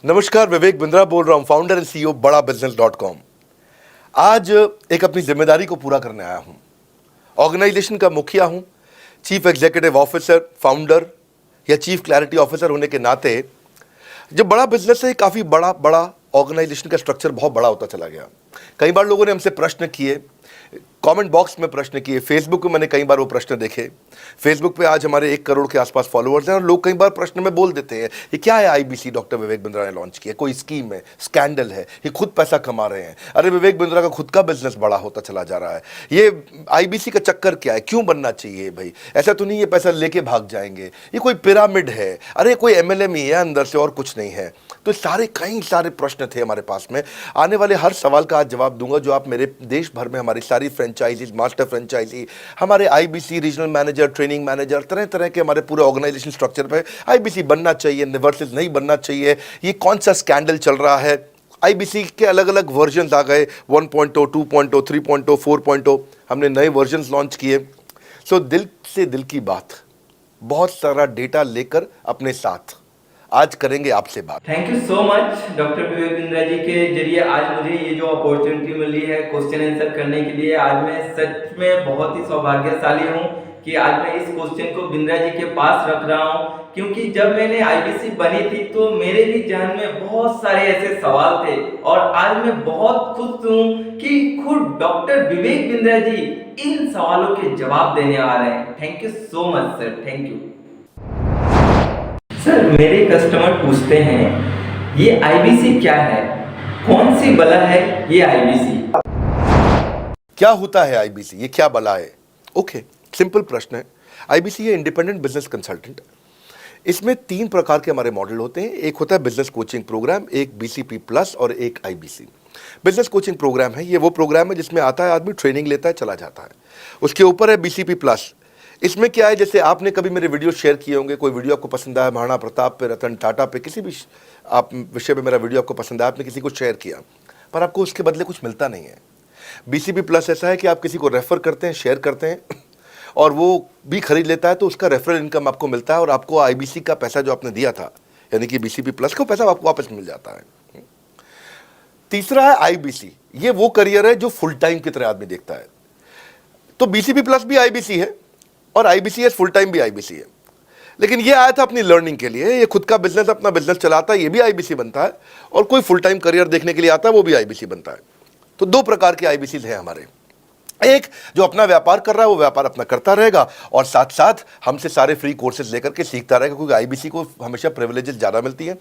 नमस्कार, विवेक बिंद्रा बोल रहा हूं, फाउंडर एंड सीईओ बड़ा बिजनेस.com। आज एक अपनी जिम्मेदारी को पूरा करने आया हूं। ऑर्गेनाइजेशन का मुखिया हूं, चीफ एग्जीक्यूटिव ऑफिसर, फाउंडर या चीफ क्लैरिटी ऑफिसर होने के नाते जब बड़ा बिजनेस है, काफ़ी बड़ा बड़ा ऑर्गेनाइजेशन का स्ट्रक्चर बहुत बड़ा होता चला गया। कई बार लोगों ने हमसे प्रश्न किए, कमेंट बॉक्स में प्रश्न किए, फेसबुक पे मैंने कई बार वो प्रश्न देखे। फेसबुक पे आज हमारे 1 करोड़ के आसपास फॉलोअर्स हैं और लोग कई बार प्रश्न में बोल देते हैं, ये क्या है आईबीसी डॉक्टर विवेक बिंद्रा ने लॉन्च किया, कोई स्कीम है, स्कैंडल है, ये खुद पैसा कमा रहे हैं। अरे विवेक बिंद्रा का खुद का बिजनेस बड़ा होता चला जा रहा है, ये आईबीसी का चक्कर क्या है, क्यों बनना चाहिए भाई, ऐसा तो नहीं ये पैसा लेके भाग जाएंगे, ये कोई पिरामिड है, अरे कोई एमएलएम ही है अंदर से और कुछ नहीं है। तो कई सारे प्रश्न थे हमारे पास में। आने वाले हर सवाल का आज जवाब दूंगा जो आप मेरे देश भर में हमारी सारी फ्रेंचाइजीज, मास्टर फ्रेंचाइजी, हमारे IBC regional manager, training manager, तरह तरह के हमारे पूरे ऑर्गेनाइजेशन स्ट्रक्चर पे आईबीसी बनना चाहिए वर्सेस नहीं बनना चाहिए, ये कौन सा स्कैंडल चल रहा है। आईबीसी के अलग अलग वर्जन आ गए, 1.0, 2.0, 3.0, 4.0, हमने नए वर्जन लॉन्च किए। सो दिल से दिल की बात, बहुत सारा डेटा लेकर अपने साथ आज करेंगे आपसे बात। Thank you so much doctor Vivek Bindra ji के जरिए आज मुझे ये जो अपॉर्चुनिटी मिली है क्वेश्चन आंसर करने के लिए, आज मैं सच में बहुत ही सौभाग्यशाली हूँ कि आज मैं इस क्वेश्चन को बिंद्रा जी के पास रख रहा हूँ। क्योंकि जब मैंने आईबीसी बनी थी तो मेरे भी जहन में बहुत सारे ऐसे सवाल थे और आज मैं बहुत खुश हूँ कि खुद डॉक्टर विवेक बिंद्रा जी इन सवालों के जवाब देने आ रहे हैं। Thank you so much sir, thank you. Sir, मेरे कस्टमर पूछते हैं ये आईबीसी क्या है, कौन सी बला है ये आईबीसी? क्या होता है आईबीसी, ये क्या बला है? ओके, सिंपल प्रश्न है। आईबीसी है इंडिपेंडेंट बिजनेस कंसल्टेंट। इसमें 3 प्रकार के हमारे मॉडल होते हैं। एक होता है बिजनेस कोचिंग प्रोग्राम, एक बीसीपी प्लस और एक आईबीसी। बिजनेस कोचिंग प्रोग्राम है, ये वो प्रोग्राम है जिसमें आता है आदमी, ट्रेनिंग लेता है, चला जाता है। उसके ऊपर है बीसीपी प्लस। इसमें क्या है, जैसे आपने कभी मेरे वीडियो शेयर किए होंगे, कोई वीडियो आपको पसंद आया, महाराणा प्रताप पे, रतन टाटा पे, किसी भी आप विषय पे मेरा वीडियो आपको पसंद आया, आपने किसी को शेयर किया, पर आपको उसके बदले कुछ मिलता नहीं है। बीसीपी प्लस ऐसा है कि आप किसी को रेफर करते हैं, शेयर करते हैं और वो भी खरीद लेता है, तो उसका रेफरल इनकम आपको मिलता है और आपको आईबीसी का पैसा जो आपने दिया था, यानी कि बीसीपी प्लस का पैसा आपको वापस मिल जाता है। तीसरा है आईबीसी, ये वो करियर है जो फुल टाइम की तरह आदमी देखता है। तो बीसीपी प्लस भी आईबीसी है और आईबीसी फुल टाइम भी आईबीसी है। लेकिन ये आया था अपनी लर्निंग के लिए, ये खुद का बिजनेस, अपना बिजनेस चलाता है, ये भी आईबीसी बनता है, और कोई फुल टाइम करियर देखने के लिए आता है, वो भी आईबीसी बनता है। तो 2 प्रकार के आईबीसी हैं हमारे। एक जो अपना व्यापार कर रहा है वो व्यापार अपना करता रहेगा और साथ साथ हमसे सारे फ्री कोर्सेज लेकर के सीखता रहेगा, क्योंकि आईबीसी को हमेशा प्रिविलेजेस ज़्यादा मिलती है,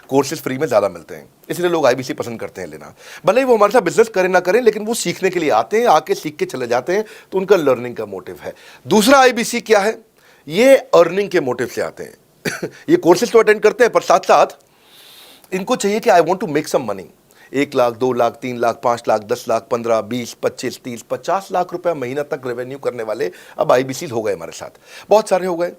कोर्सेज फ्री में ज़्यादा मिलते हैं, इसलिए लोग आईबीसी पसंद करते हैं लेना। भले ही वो हमारे साथ बिजनेस करें ना करें, लेकिन वो सीखने के लिए आते हैं, आके सीख के चले जाते हैं, तो उनका लर्निंग का मोटिव है। दूसरा आईबीसी क्या है, ये अर्निंग के मोटिव से आते हैं ये कोर्सेज तो अटेंड करते हैं, पर साथ साथ इनको चाहिए कि I want to make some money. 1 lakh, 2 lakh, 3 lakh, 5 lakh, 10 lakh, 15, 20, 25, 30, 50 lakh रुपए महीना तक रेवेन्यू करने वाले अब आईबीसी हो गए हमारे साथ, बहुत सारे हो गए।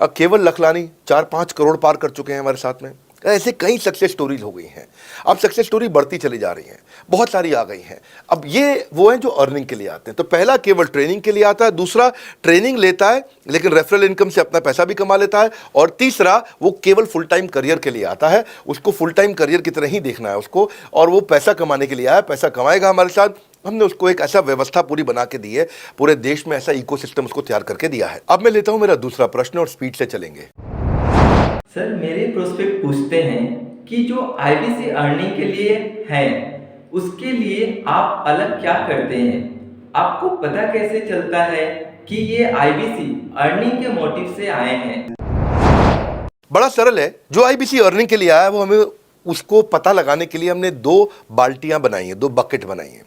केवल लखलानी 4-5 करोड़ पार कर चुके हैं हमारे साथ में। ऐसे कई सक्सेस स्टोरीज हो गई हैं। अब सक्सेस स्टोरी बढ़ती चली जा रही हैं, बहुत सारी आ गई हैं। अब ये वो हैं जो अर्निंग के लिए आते हैं। तो पहला केवल ट्रेनिंग के लिए आता है, दूसरा ट्रेनिंग लेता है लेकिन रेफरल इनकम से अपना पैसा भी कमा लेता है, और तीसरा वो केवल फुल टाइम करियर के लिए आता है, उसको फुल टाइम करियर की तरह ही देखना है उसको, और वो पैसा कमाने के लिए आया, पैसा कमाएगा हमारे साथ। हमने उसको एक ऐसा व्यवस्था पूरी बना के दी है, पूरे देश में ऐसा इकोसिस्टम उसको तैयार करके दिया है। अब मैं लेता हूं मेरा दूसरा प्रश्न और स्पीड से चलेंगे। सर, मेरे प्रोस्पेक्ट पूछते हैं कि जो आईबीसी अर्निंग के लिए है उसके लिए आप अलग क्या करते हैं? आपको पता कैसे चलता है कि ये आईबीसी अर्निंग के मोटिव से आए हैं? बड़ा सरल है, जो आईबीसी अर्निंग के लिए आया है वो हमें उसको पता लगाने के लिए हमने 2 बाल्टियां बनाई हैं, 2 बकेट बनाई हैं।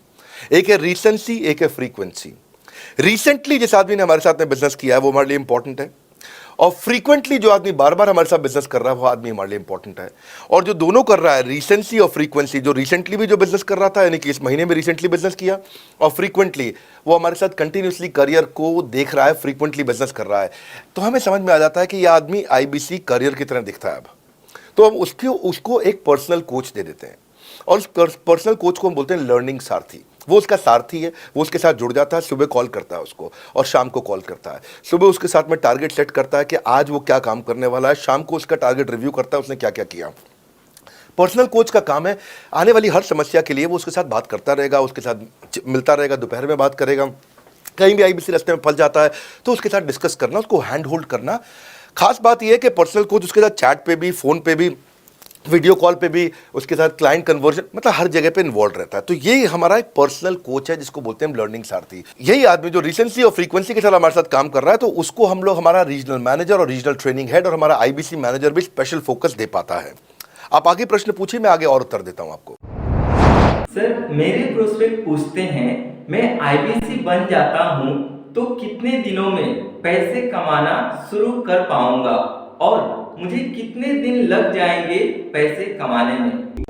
एक है रीसेंसी, एक है फ्रीक्वेंसी। रिसेंटली जिस आदमी ने हमारे साथ में बिजनेस किया है वो हमारे लिए इंपॉर्टेंट है, और फ्रीक्वेंटली जो आदमी बार बार हमारे साथ बिजनेस कर रहा है वो आदमी हमारे लिए इंपॉर्टेंट है। और जो दोनों कर रहा है, रिसेंसी और फ्रीक्वेंसी, जो रिसेंटली भी जो बिजनेस कर रहा था, यानी कि इस महीने में रिसेंटली बिजनेस किया, और फ्रीक्वेंटली वो हमारे साथ कंटिन्यूसली करियर को देख रहा है, फ्रीक्वेंटली बिजनेस कर रहा है, तो हमें समझ में आ जाता है कि यह आदमी आईबीसी करियर की तरह दिखता है। अब तो हम उसको एक पर्सनल कोच दे देते हैं, और उस पर्सनल कोच को हम बोलते हैं लर्निंग सारथी। वो उसका सारथी है, वो उसके साथ जुड़ जाता है, सुबह कॉल करता है उसको और शाम को कॉल करता है। सुबह उसके साथ में टारगेट सेट करता है कि आज वो क्या काम करने वाला है, शाम को उसका टारगेट रिव्यू करता है उसने क्या क्या किया। पर्सनल कोच का काम है आने वाली हर समस्या के लिए वो उसके साथ बात करता रहेगा, उसके साथ मिलता रहेगा, दोपहर में बात करेगा, कहीं भी आईबीसी रास्ते में फंस जाता है तो उसके साथ डिस्कस करना, उसको हैंड होल्ड करना। खास बात यह है कि पर्सनल कोच उसके साथ चैट पे भी, फोन पे भी, वीडियो कॉल पे भी, उसके साथ क्लाइंट कन्वर्जन, मतलब हर जगह पे इन्वॉल्व रहता है। तो ये हमारा एक पर्सनल कोच है जिसको बोलते हैं हम लर्निंग सारथी। यही आदमी जो रिसेंटली और फ्रीक्वेंसी के साथ हमारे साथ काम कर रहा है, तो उसको हम लोग हमारा रीजनल मैनेजर और रीजनल ट्रेनिंग हेड और हमारा आईबीसी मैनेजर भी स्पेशल फोकस दे पाता है। आप आगे प्रश्न पूछिए, मैं आगे और उत्तर देता हूं आपको। सर, मेरे प्रोस्पेक्ट पूछते हैं, मैं आईबीसी बन जाता हूं तो कितने दिनों में पैसे कमाना शुरू कर पाऊंगा और मुझे कितने दिन लग जाएंगे पैसे कमाने में?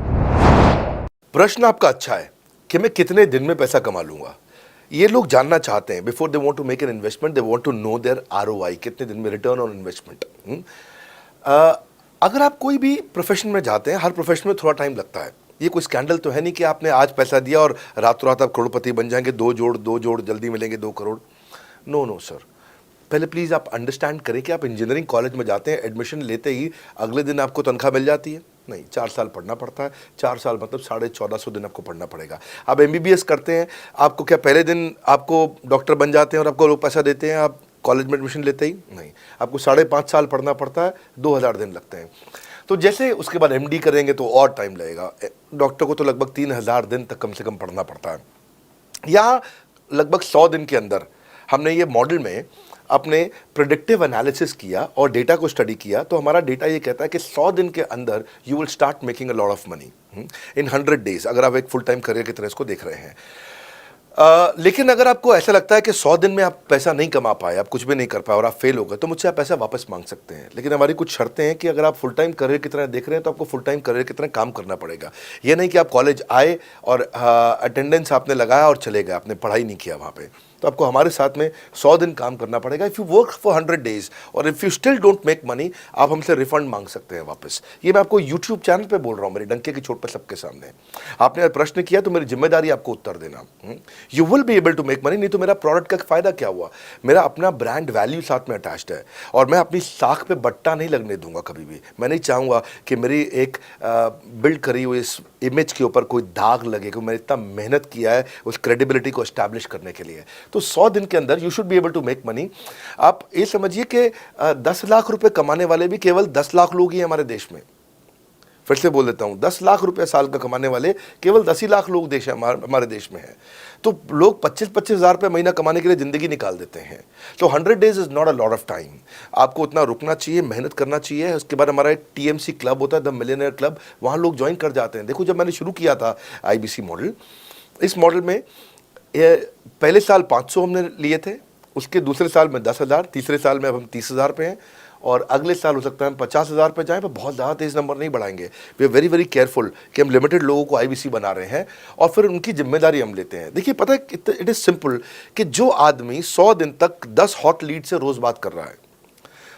प्रश्न आपका अच्छा है कि मैं कितने दिन में पैसा कमा लूंगा। ये लोग जानना चाहते हैं, before they want to make an investment, they want to know their ROI, कितने दिन में रिटर्न ऑन इन्वेस्टमेंट। अगर आप कोई भी प्रोफेशन में जाते हैं, हर प्रोफेशन में थोड़ा टाइम लगता है। ये कोई स्कैंडल तो है नहीं कि आपने आज पैसा दिया और रातों रात आप करोड़पति बन जाएंगे, दो जोड़ जल्दी मिलेंगे 2 करोड़। नो नो सर, पहले प्लीज़ आप अंडरस्टैंड करें कि आप इंजीनियरिंग कॉलेज में जाते हैं, एडमिशन लेते ही अगले दिन आपको तनख्वाह मिल जाती है? नहीं, 4 साल पढ़ना पड़ता है। 4 साल मतलब 1450 दिन आपको पढ़ना पड़ेगा। आप एमबीबीएस करते हैं, आपको क्या पहले दिन आपको डॉक्टर बन जाते हैं और आपको लोग पैसा देते हैं आप कॉलेज में एडमिशन लेते ही? नहीं, आपको 5.5 साल पढ़ना पड़ता है, 2000 दिन लगते हैं। तो जैसे उसके बाद एमडी करेंगे तो और टाइम लगेगा। डॉक्टर को तो लगभग 3000 दिन तक कम से कम पढ़ना पड़ता है। यहाँ लगभग 100 दिन के अंदर हमने ये मॉडल में अपने प्रेडिक्टिव एनालिसिस किया और डेटा को स्टडी किया, तो हमारा डेटा ये कहता है कि 100 दिन के अंदर you will start making a lot of money in 100 days, अगर आप एक फुल टाइम करियर की तरह इसको देख रहे हैं। लेकिन अगर आपको ऐसा लगता है कि 100 दिन में आप पैसा नहीं कमा पाए, आप कुछ भी नहीं कर पाए और आप फेल हो गए, तो मुझसे आप पैसा वापस मांग सकते हैं। लेकिन हमारी कुछ शर्तें हैं कि अगर आप फुल टाइम करियर की तरह देख रहे हैं तो आपको फुल टाइम करियर की तरह काम करना पड़ेगा। ये नहीं कि आप कॉलेज आए और अटेंडेंस आपने लगाया और चले गए, आपने पढ़ाई नहीं किया वहाँ पे। तो आपको हमारे साथ में 100 दिन काम करना पड़ेगा। If you work for 100 days और if you still don't make money, आप हमसे रिफंड मांग सकते हैं वापस। ये मैं आपको यूट्यूब चैनल पे बोल रहा हूँ, मेरे डंके की चोट पर सबके सामने। आपने प्रश्न किया तो मेरी जिम्मेदारी आपको उत्तर देना। You will be able to make money, नहीं तो मेरा प्रोडक्ट का फायदा क्या हुआ? मेरा अपना ब्रांड वैल्यू साथ में अटैच्ड है और मैं अपनी साख पे बट्टा नहीं लगने दूंगा कभी भी। मैं नहीं चाहूँगा कि मेरी एक बिल्ड करी हुई इस इमेज के ऊपर कोई दाग लगे, क्योंकि मैंने इतना मेहनत किया है उस क्रेडिबिलिटी को एस्टैब्लिश करने के लिए। तो 100 दिन के अंदर you should be able to make money. आप ये समझिए कि 10 लाख रुपए कमाने वाले भी केवल 10 लाख लोग ही हमारे देश में। फिर से बोल देता हूं, 10 लाख रुपए साल का कमाने वाले केवल 10 ही लाख लोग देश हमारे देश में हैं। तो लोग 25-25 हज़ार रुपये महीना कमाने के लिए ज़िंदगी निकाल देते हैं। तो 100 days is not a lot of time. आपको उतना रुकना चाहिए, मेहनत करना चाहिए। उसके बाद हमारा एक टीएमसी क्लब होता है, द मिलियनेयर क्लब, वहाँ लोग ज्वाइन कर जाते हैं। देखो, जब मैंने शुरू किया था आईबीसी मॉडल, इस मॉडल में पहले साल 500 हमने लिए थे, उसके दूसरे साल में 10,000, तीसरे साल में अब हम 30,000 पे हैं और अगले साल हो सकता है हम 50,000 पे जाएं, पर बहुत ज़्यादा तेज़ नंबर नहीं बढ़ाएंगे। We are very very careful कि हम लिमिटेड लोगों को आईबीसी बना रहे हैं और फिर उनकी जिम्मेदारी हम लेते हैं। देखिए, पता है इट इज़ सिंपल कि जो आदमी 100 दिन तक 10 हॉट लीड से रोज़ बात कर रहा है,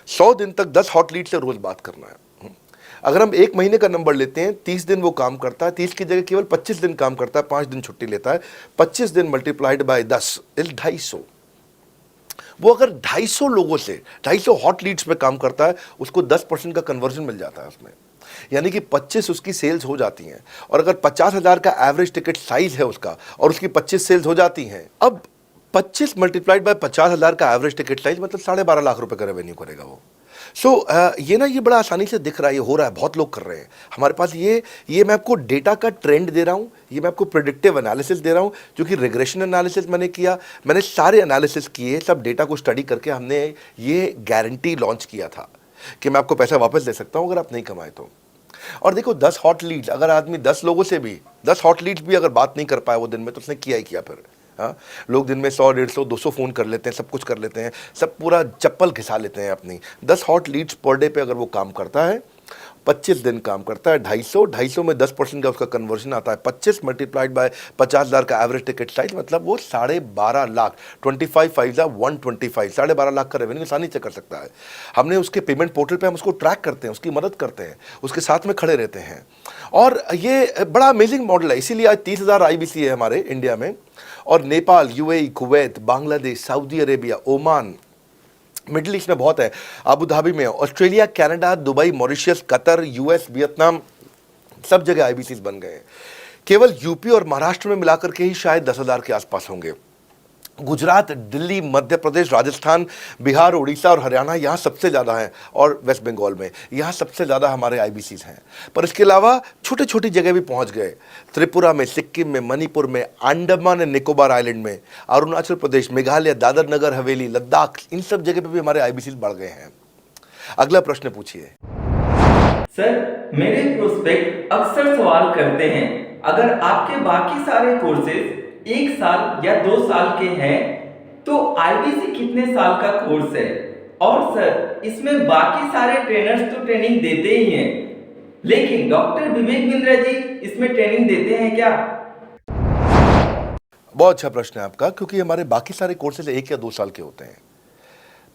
100 दिन तक 10 हॉट लीड से रोज़ बात करना है। अगर हम 1 महीने का नंबर लेते हैं, 30 दिन वो काम करता है, 30 की जगह केवल 25 दिन काम करता है, 5 दिन छुट्टी लेता है, 25 दिन मल्टीप्लाइड बाय 10 इज 250। वो अगर 250 लोगों से 250 हॉट लीड्स पे काम करता है, उसको 10% का कन्वर्जन मिल जाता है उसमें, यानी कि 25 उसकी सेल्स हो जाती हैं। और अगर 50,000 का एवरेज टिकट साइज है उसका और उसकी 25 सेल्स हो जाती हैं, अब 25 मल्टीप्लाइड बाय 50,000 का एवरेज टिकट साइज मतलब 12.5 लाख रुपए का रेवेन्यू करेगा वो। ये बड़ा आसानी से दिख रहा है, ये हो रहा है, बहुत लोग कर रहे हैं हमारे पास। ये मैं आपको डेटा का ट्रेंड दे रहा हूँ, ये मैं आपको प्रेडिक्टिव एनालिसिस दे रहा हूँ, जो कि रिग्रेशन एनालिसिस मैंने किया, मैंने सारे एनालिसिस किए, सब डेटा को स्टडी करके हमने ये गारंटी लॉन्च किया था कि मैं आपको पैसा वापस दे सकता हूँ अगर आप नहीं कमाए तो। और देखो, 10 हॉट लीड्स, अगर आदमी 10 लोगों से भी 10 हॉट लीड्स भी अगर बात नहीं कर पाया वो दिन में, तो उसने किया ही किया फिर। हाँ, लोग दिन में 100, 150, 200 फ़ोन कर लेते हैं, सब कुछ कर लेते हैं, सब पूरा चप्पल घिसा लेते हैं अपनी। 10 हॉट लीड्स पर डे पे अगर वो काम करता है, 25 दिन काम करता है, 250 में 10% का उसका कन्वर्जन आता है, 25 मल्टीप्लाइड बाय 50,000 का एवरेज टिकट साइज, मतलब वो 12.5 लाख, 25 5 125, 12.5 लाख का रेवेन्यू आसानी से कर सकता है। हमने उसके पेमेंट पोर्टल पे हम उसको ट्रैक करते हैं, उसकी मदद करते हैं, उसके साथ में खड़े रहते हैं। और ये बड़ा अमेजिंग मॉडल है, इसीलिए आज 30,000 आईबीसी है हमारे इंडिया में। और Nepal, UAE, Kuwait, Bangladesh, Saudi Arabia, Oman, middle east में बहुत है, अबू धाबी में, Australia, Canada, Dubai, Mauritius, Qatar, US, Vietnam, सब जगह आईबीसीज बन गए हैं। केवल यूपी और महाराष्ट्र में मिलाकर के ही शायद 10,000 के आसपास होंगे। गुजरात, दिल्ली, मध्य प्रदेश, राजस्थान, बिहार, उड़ीसा और हरियाणा यहाँ सबसे ज़्यादा हैं, और वेस्ट बंगाल में यहाँ सबसे ज़्यादा हमारे आईबीसीज हैं। पर इसके अलावा छोटी छोटी जगह भी पहुँच गए। त्रिपुरा में, सिक्किम में, मणिपुर में, अंडमान एंड निकोबार आइलैंड में, अरुणाचल प्रदेश, मेघालय, दादर नगर हवेली, लद्दाख, इन सब जगह पे भी हमारे आईबीसीज बढ़ गए हैं। अगला प्रश्न पूछिए। सर, मेरे प्रोस्पेक्ट अक्सर सवाल करते हैं, अगर आपके बाकी सारे कोर्सेज 1 साल या 2 साल के हैं तो आईबीसी कितने साल का कोर्स है? और सर, इसमें बाकी सारे ट्रेनर्स तो ट्रेनिंग देते ही हैं, लेकिन डॉक्टर विवेक बिंद्रा जी इसमें ट्रेनिंग देते हैं क्या? बहुत अच्छा प्रश्न है आपका, क्योंकि हमारे बाकी सारे कोर्सेज 1 या 2 साल के होते हैं,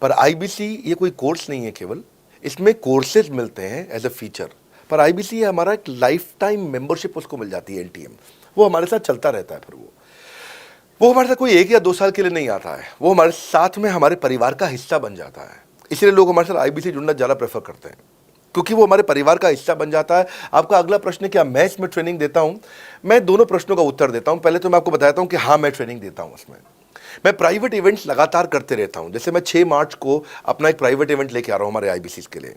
पर आईबीसी ये कोई कोर्स नहीं है केवल, इसमें कोर्सेज मिलते हैं एज अ फीचर। पर आईबीसी ये हमारा एक लाइफ टाइम मेंबरशिप उसको मिल जाती है, एलटीएम, वो हमारे साथ चलता रहता है। फिर वो हमारे साथ कोई 1 या 2 साल के लिए नहीं आता है, वो हमारे साथ में हमारे परिवार का हिस्सा बन जाता है। इसलिए लोग हमारे साथ आईबीसी जुड़ना ज़्यादा प्रेफर करते हैं, क्योंकि वो हमारे परिवार का हिस्सा बन जाता है। आपका अगला प्रश्न, क्या मैं इसमें ट्रेनिंग देता हूं? मैं दोनों प्रश्नों का उत्तर देता हूं। पहले तो मैं आपको बताता हूं कि हाँ, मैं ट्रेनिंग देता हूं उसमें। मैं प्राइवेट इवेंट्स लगातार करते रहता हूं। जैसे मैं 6 मार्च को अपना एक प्राइवेट इवेंट लेके आ रहा हूं हमारे आईबीसीज के लिए।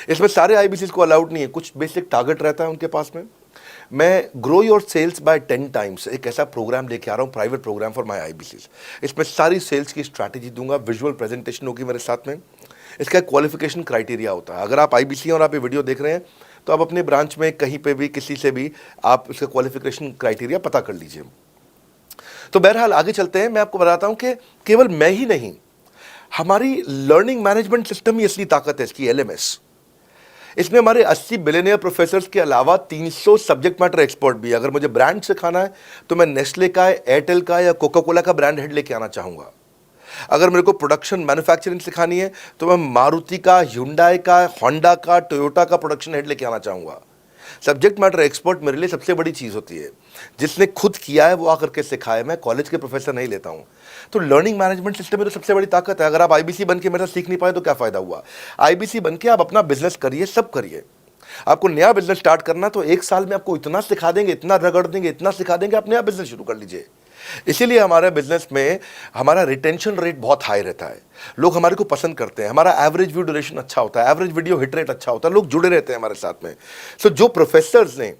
इसमें सारे आईबीसीज को अलाउड नहीं है, कुछ बेसिक टारगेट रहता है उनके पास में। मैं grow your sales by 10 times एक ऐसा प्रोग्राम लेके आ रहा हूँ, private program for my IBCs. इसमें सारी सेल्स की स्ट्रैटेजी दूंगा, विजुअल प्रेजेंटेशन होगी मेरे साथ में। इसका एक क्वालिफिकेशन क्राइटेरिया होता है। अगर आप आईबीसी और आप ये वीडियो देख रहे हैं तो आप अपने ब्रांच में कहीं पे भी किसी से भी आप इसका क्वालिफिकेशन क्राइटेरिया पता कर लीजिए। तो बहरहाल आगे चलते हैं। मैं आपको बताता हूं कि केवल मैं ही नहीं, हमारी लर्निंग मैनेजमेंट सिस्टम ही असली ताकत है इसकी, एलएमएस। इसमें हमारे 80 बिलियनियर प्रोफेसर्स के अलावा 300 सब्जेक्ट मैटर एक्सपर्ट भी है। अगर मुझे ब्रांड सिखाना है तो मैं नेस्ले का, एयरटेल का या कोका कोला का ब्रांड हेड लेके आना चाहूँगा। अगर मेरे को प्रोडक्शन मैन्युफैक्चरिंग सिखानी है तो मैं मारुति का, ह्युंडई का, होंडा का, टोयोटा का प्रोडक्शन हेड लेके आना चाहूँगा। सब्जेक्ट मैटर एक्सपर्ट मेरे लिए सबसे बड़ी चीज़ होती है। जिसने खुद किया है वो आकर के सिखाए। मैं कॉलेज के प्रोफेसर नहीं लेता हूँ। तो लर्निंग मैनेजमेंट सिस्टम में तो सबसे बड़ी ताकत है। अगर आप आईबीसी बन के मेरे साथ सीख नहीं पाए तो क्या फ़ायदा हुआ? आईबीसी बन के आप अपना बिजनेस करिए, सब करिए। आपको नया बिजनेस स्टार्ट करना तो 1 साल में आपको इतना सिखा देंगे, इतना रगड़ देंगे, इतना सिखा देंगे, आप नया बिजनेस शुरू कर लीजिए। इसीलिए हमारे बिजनेस में हमारा रिटेंशन रेट बहुत हाई रहता है। लोग हमारे को पसंद करते हैं। हमारा एवरेज व्यू ड्यूरेशन अच्छा होता है, एवरेज वीडियो हिट रेट अच्छा होता है, लोग जुड़े रहते हैं हमारे साथ में। सो जो प्रोफेसर्स ने,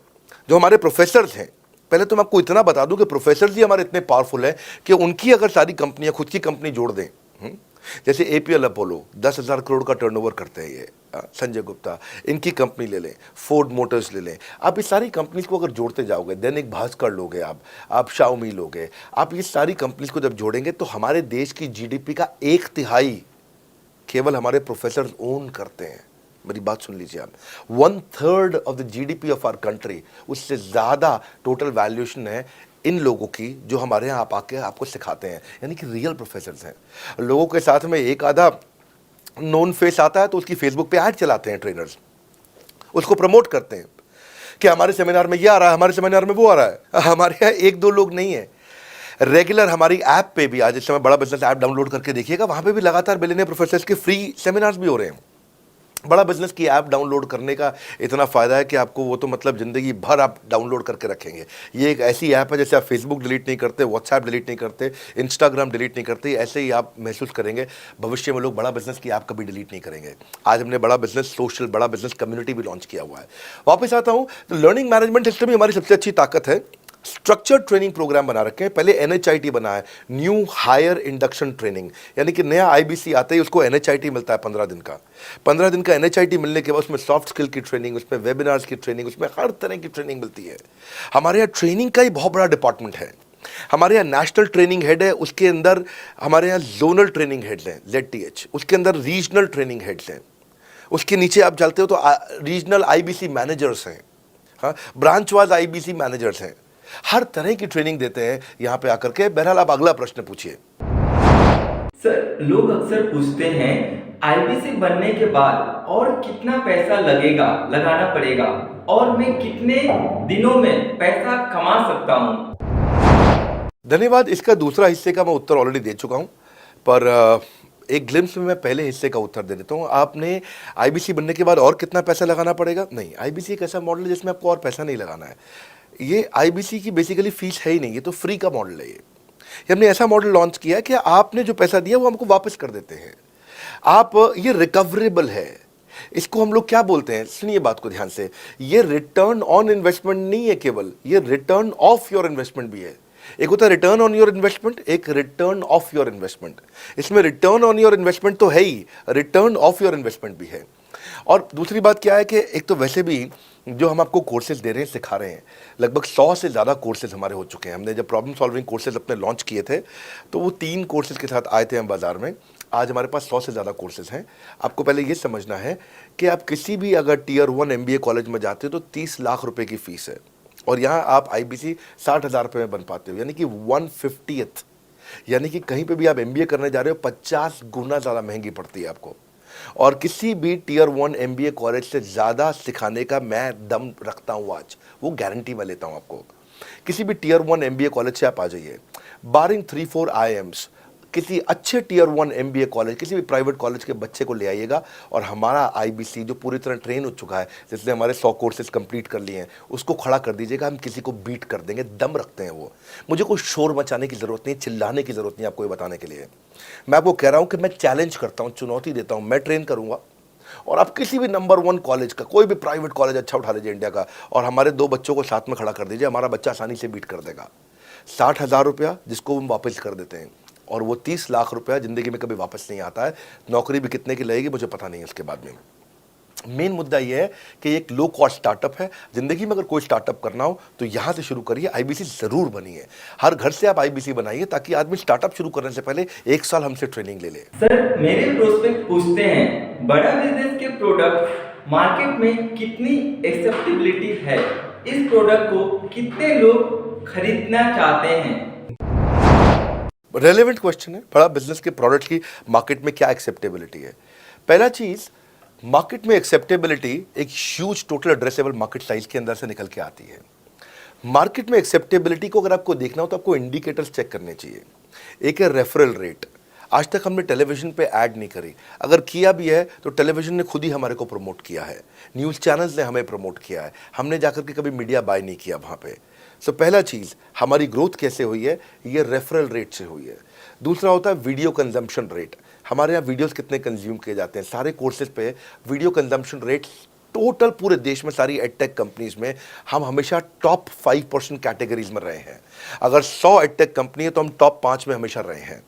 जो हमारे प्रोफेसर्स हैं, पहले तो मैं आपको इतना बता दूं कि प्रोफेसर्स ही हमारे इतने पावरफुल हैं कि उनकी अगर सारी कंपनियां खुद की कंपनी जोड़ दें, जैसे एपीएल अपोलो 10,000 करोड़ का टर्नओवर करते हैं ये, संजय गुप्ता, इनकी कंपनी ले लें, फोर्ड मोटर्स ले लें, आप इस सारी कंपनीज को अगर जोड़ते जाओगे, दैनिक भास्कर लोगे, आप शाओमी लोगे, आप ये सारी कंपनीज को जब जोड़ेंगे तो हमारे देश की जीडीपी का 1/3 केवल हमारे प्रोफेसर ओन करते हैं। मेरी बात सुन लीजिए आप, 1/3 of the GDP of our country, उससे ज़्यादा टोटल वैल्यूएशन है इन लोगों की जो हमारे यहाँ आप आके आपको सिखाते हैं, यानी कि रियल प्रोफेसर्स हैं। लोगों के साथ में एक आधा नोन फेस आता है तो उसकी फेसबुक पे ऐड चलाते हैं ट्रेनर्स, उसको प्रमोट करते हैं कि हमारे सेमिनार में ये आ रहा है, हमारे सेमिनार में वो आ रहा है। हमारे यहाँ 1-2 लोग नहीं है, रेगुलर हमारी ऐप पे भी, आज इस समय बड़ा बिजनेस ऐप डाउनलोड करके देखिएगा, वहाँ पे भी लगातार बिलियनियर प्रोफेसर्स के फ्री सेमिनार्स भी हो रहे हैं। बड़ा बिजनेस की ऐप डाउनलोड करने का इतना फ़ायदा है कि आपको वो तो मतलब ज़िंदगी भर आप डाउनलोड करके रखेंगे। ये एक ऐसी ऐप है जैसे आप फेसबुक डिलीट नहीं करते, व्हाट्सएप डिलीट नहीं करते, इंस्टाग्राम डिलीट नहीं करते, ऐसे ही आप महसूस करेंगे। भविष्य में लोग बड़ा बिजनेस की ऐप कभी डिलीट नहीं करेंगे। आज हमने बड़ा बिजनेस सोशल, बड़ा बिजनेस कम्युनिटी भी लॉन्च किया हुआ है। वापस आता हूँ तो लर्निंग मैनेजमेंट सिस्टम ही हमारी सबसे अच्छी ताकत है। स्ट्रक्चर्ड ट्रेनिंग प्रोग्राम बना रखे हैं। पहले एनएचआईटी बना है, न्यू हायर इंडक्शन ट्रेनिंग, यानी कि नया आईबीसी आते ही उसको एनएचआईटी मिलता है 15 दिन का। 15 दिन का एनएचआईटी मिलने के बाद उसमें सॉफ्ट स्किल की ट्रेनिंग, उसमें वेबिनार्स की ट्रेनिंग, उसमें हर तरह की ट्रेनिंग मिलती है। हमारे यहाँ ट्रेनिंग का ही बहुत बड़ा डिपार्टमेंट है। हमारे यहाँ नेशनल ट्रेनिंग हेड है, उसके अंदर हमारे यहाँ जोनल ट्रेनिंग हेड्स हैं, ZTH, उसके अंदर रीजनल ट्रेनिंग हेड्स हैं, उसके नीचे आप चलते हो तो रीजनल आईबीसी मैनेजर्स हैं, हाँ, ब्रांच वाइज आईबीसी मैनेजर्स हैं। हर तरह की ट्रेनिंग देते हैं यहाँ पे आकर के। बहरहाल आप अगला प्रश्न पूछिए। सर, लोग अक्सर पूछते हैं आईबीसी बनने के बाद और कितना पैसा लगाना पड़ेगा, और मैं कितने दिनों में पैसा कमा सकता हूँ? धन्यवाद। इसका दूसरा हिस्से का मैं उत्तर ऑलरेडी दे चुका हूँ, पर एक ग्लिम्स में मैं पहले हिस्से का उत्तर दे देता हूँ। आपने आईबीसी बनने के बाद और कितना पैसा लगाना पड़ेगा? नहीं, आईबीसी एक ऐसा मॉडल है जिसमें आपको और पैसा नहीं लगाना है। ये आईबीसी की बेसिकली फीस है ही नहीं, ये तो फ्री का मॉडल है। ये हमने ऐसा मॉडल लॉन्च किया है कि आपने जो पैसा दिया वो हमको वापस कर देते हैं। आप ये रिकवरेबल है। इसको हम लोग क्या बोलते हैं, सुनिए बात को ध्यान से, ये रिटर्न ऑन इन्वेस्टमेंट नहीं है केवल, ये रिटर्न ऑफ योर इन्वेस्टमेंट भी है। एक होता है रिटर्न ऑन योर इन्वेस्टमेंट, एक रिटर्न ऑफ योर इन्वेस्टमेंट। इसमें रिटर्न ऑन योर इन्वेस्टमेंट तो है ही, रिटर्न ऑफ योर इन्वेस्टमेंट भी है। और दूसरी बात क्या है कि एक तो वैसे भी जो हम आपको कोर्सेज दे रहे हैं, सिखा रहे हैं, लगभग 100 से ज़्यादा कोर्सेज हमारे हो चुके हैं। हमने जब प्रॉब्लम सॉल्विंग कोर्सेज अपने लॉन्च किए थे तो वो 3 कोर्सेज के साथ आए थे हम बाज़ार में। आज हमारे पास 100 से ज़्यादा कोर्सेज हैं। आपको पहले ये समझना है कि आप किसी भी अगर टियर 1 एमबीए कॉलेज में जाते हो तो 30 लाख रुपए की फ़ीस है, और यहाँ आप आईबीसी 60,000 रुपये में बन पाते हो, यानी कि 1/50th। यानी कि कहीं पे भी आप एमबीए करने जा रहे हो 50 गुना ज़्यादा महंगी पड़ती है आपको। और किसी भी टियर 1 एमबीए कॉलेज से ज़्यादा सिखाने का मैं दम रखता हूँ आज, वो गारंटी मैं लेता हूँ आपको। किसी भी टियर 1 एमबीए कॉलेज से आप आ जाइए, बारिंग 3-4 आईएम्स, किसी अच्छे टियर 1 एमबीए कॉलेज, किसी भी प्राइवेट कॉलेज के बच्चे को ले आइएगा, और हमारा आईबीसी जो पूरी तरह ट्रेन हो चुका है, जिसने हमारे 100 कोर्सेज कंप्लीट कर लिए हैं, उसको खड़ा कर दीजिएगा। हम किसी को बीट कर देंगे, दम रखते हैं वो। मुझे कोई शोर मचाने की ज़रूरत नहीं, चिल्लाने की ज़रूरत नहीं आपको ये बताने के लिए। मैं आपको कह रहा हूँ कि मैं चैलेंज करता हूँ, चुनौती देता हूँ, मैं ट्रेन करूँगा, और आप किसी भी नंबर 1 कॉलेज का, कोई भी प्राइवेट कॉलेज अच्छा उठा लीजिए इंडिया का, और हमारे 2 बच्चों को साथ में खड़ा कर दीजिए, हमारा बच्चा आसानी से बीट कर देगा। 60,000 रुपया जिसको हम वापस कर देते हैं, और वो 30 लाख रुपया ज़िंदगी में कभी वापस नहीं आता है। नौकरी भी कितने की लगेगी मुझे पता नहीं है उसके बाद में। मेन मुद्दा ये है कि एक लो कॉस्ट स्टार्टअप है। ज़िंदगी में अगर कोई स्टार्टअप करना हो तो यहाँ से शुरू करिए, आईबीसी ज़रूर बनिए। हर घर से आप आईबीसी बनाइए, ताकि आदमी स्टार्टअप शुरू करने से पहले 1 साल हमसे ट्रेनिंग ले ले। सर, मेरे प्रोस्पेक्ट पूछते हैं, बड़ा बिजनेस के प्रोडक्ट मार्केट में कितनी एक्सेप्टेबिलिटी है? इस प्रोडक्ट को कितने लोग खरीदना चाहते हैं? रेलेवेंट क्वेश्चन है। बड़ा बिजनेस के प्रोडक्ट की मार्केट में क्या एक्सेप्टेबिलिटी है? पहला चीज़, मार्केट में एक्सेप्टेबिलिटी एक huge total addressable market size के अंदर से निकल के आती है। मार्केट में एक्सेप्टेबिलिटी को अगर आपको देखना हो तो आपको इंडिकेटर्स चेक करने चाहिए। एक है रेफरल रेट। आज तक हमने टेलीविजन पे ऐड नहीं करी, अगर किया भी है तो टेलीविजन ने खुद ही हमारे को प्रमोट किया है, न्यूज़ चैनल्स ने हमें प्रमोट किया है, हमने जाकर के कभी मीडिया बाय नहीं किया वहाँ पे। सो पहला चीज़, हमारी ग्रोथ कैसे हुई है, ये रेफरल रेट से हुई है। दूसरा होता है वीडियो कंजम्पशन रेट। हमारे यहाँ वीडियोस कितने कंज्यूम किए जाते हैं, सारे कोर्सेज पे वीडियो कंजम्पशन रेट टोटल पूरे देश में सारी एडटेक कंपनीज में हम हमेशा टॉप 5% कैटेगरीज में रहे हैं। अगर 100 एडटेक कंपनी है तो हम टॉप 5 में हमेशा रहे हैं।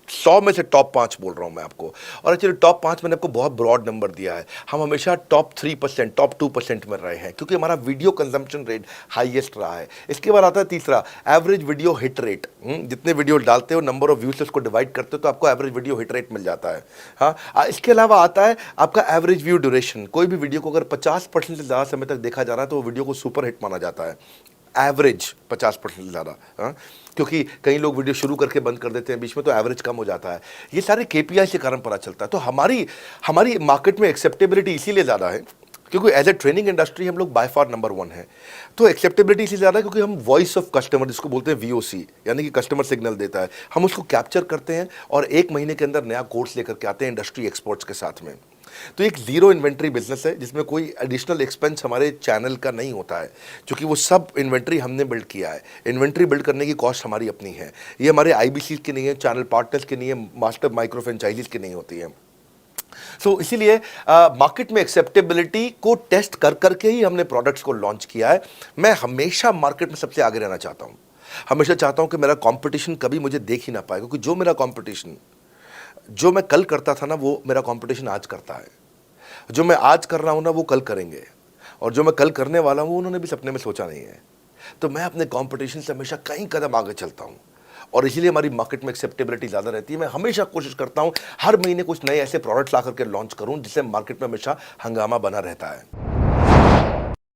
100 में से टॉप 5 बोल रहा हूं मैं आपको, और एक्चुअली टॉप 5 मैंने आपको बहुत ब्रॉड नंबर दिया है। हम हमेशा टॉप 3%, टॉप 2% में रहे हैं, क्योंकि हमारा वीडियो कंजम्पशन रेट हाईएस्ट रहा है। इसके बाद आता है तीसरा, एवरेज वीडियो हिट रेट। जितने वीडियो डालते हो, नंबर ऑफ व्यूज से उसको डिवाइड करते हो तो आपको एवरेज वीडियो हिट रेट मिल जाता है। हाँ, इसके अलावा आता है आपका एवरेज व्यू ड्यूरेशन। कोई भी वीडियो को अगर 50% से ज़्यादा समय तक देखा जा रहा है तो वो वीडियो को सुपर हिट माना जाता है। एवरेज 50% से ज़्यादा, क्योंकि कई लोग वीडियो शुरू करके बंद कर देते हैं बीच में, तो एवरेज कम हो जाता है। ये सारे केपीआई के कारण पता चलता है। तो हमारी मार्केट में एक्सेप्टेबिलिटी इसीलिए ज़्यादा है क्योंकि एज ए ट्रेनिंग इंडस्ट्री हम लोग बाय फार नंबर 1 है। तो एक्सेप्टेबिलिटी इसी ज़्यादा है क्योंकि हम वॉइस ऑफ कस्टमर, जिसको बोलते हैं वीओसी, यानी कि कस्टमर सिग्नल देता है, हम उसको कैप्चर करते हैं और 1 महीने के अंदर नया कोर्स लेकर के आते हैं इंडस्ट्री एक्सपर्ट्स के साथ में। तो एक जीरो इन्वेंट्री बिजनेस है जिसमें कोई एडिशनल एक्सपेंस हमारे चैनल का नहीं होता है, क्योंकि वो सब इन्वेंट्री हमने बिल्ड किया है। इन्वेंट्री बिल्ड करने की कॉस्ट हमारी अपनी है। ये हमारे आईबीसी की नहीं है, चैनल पार्टनर्स की नहीं है, मास्टर माइक्रो फ्रेंचाइजीज की नहीं होती है। सो इसीलिए मार्केट में एक्सेप्टेबिलिटी को टेस्ट कर करके ही हमने प्रोडक्ट्स को लॉन्च किया है। मैं हमेशा मार्केट में सबसे आगे रहना चाहता हूँ। हमेशा चाहता हूँ कि मेरा कंपटीशन कभी मुझे देख ही ना पाए, क्योंकि जो मेरा कंपटीशन, जो मैं कल करता था ना, वो मेरा कंपटीशन आज करता है। जो मैं आज कर रहा हूँ ना, वो कल करेंगे, और जो मैं कल करने वाला हूँ उन्होंने भी सपने में सोचा नहीं है। तो मैं अपने कंपटीशन से हमेशा कई कदम आगे चलता हूँ, और इसीलिए हमारी मार्केट में एक्सेप्टेबिलिटी ज़्यादा रहती है। मैं हमेशा कोशिश करता हूँ हर महीने कुछ नए ऐसे प्रोडक्ट्स ला करके लॉन्च करूँ जिससे मार्केट में हमेशा हंगामा बना रहता है।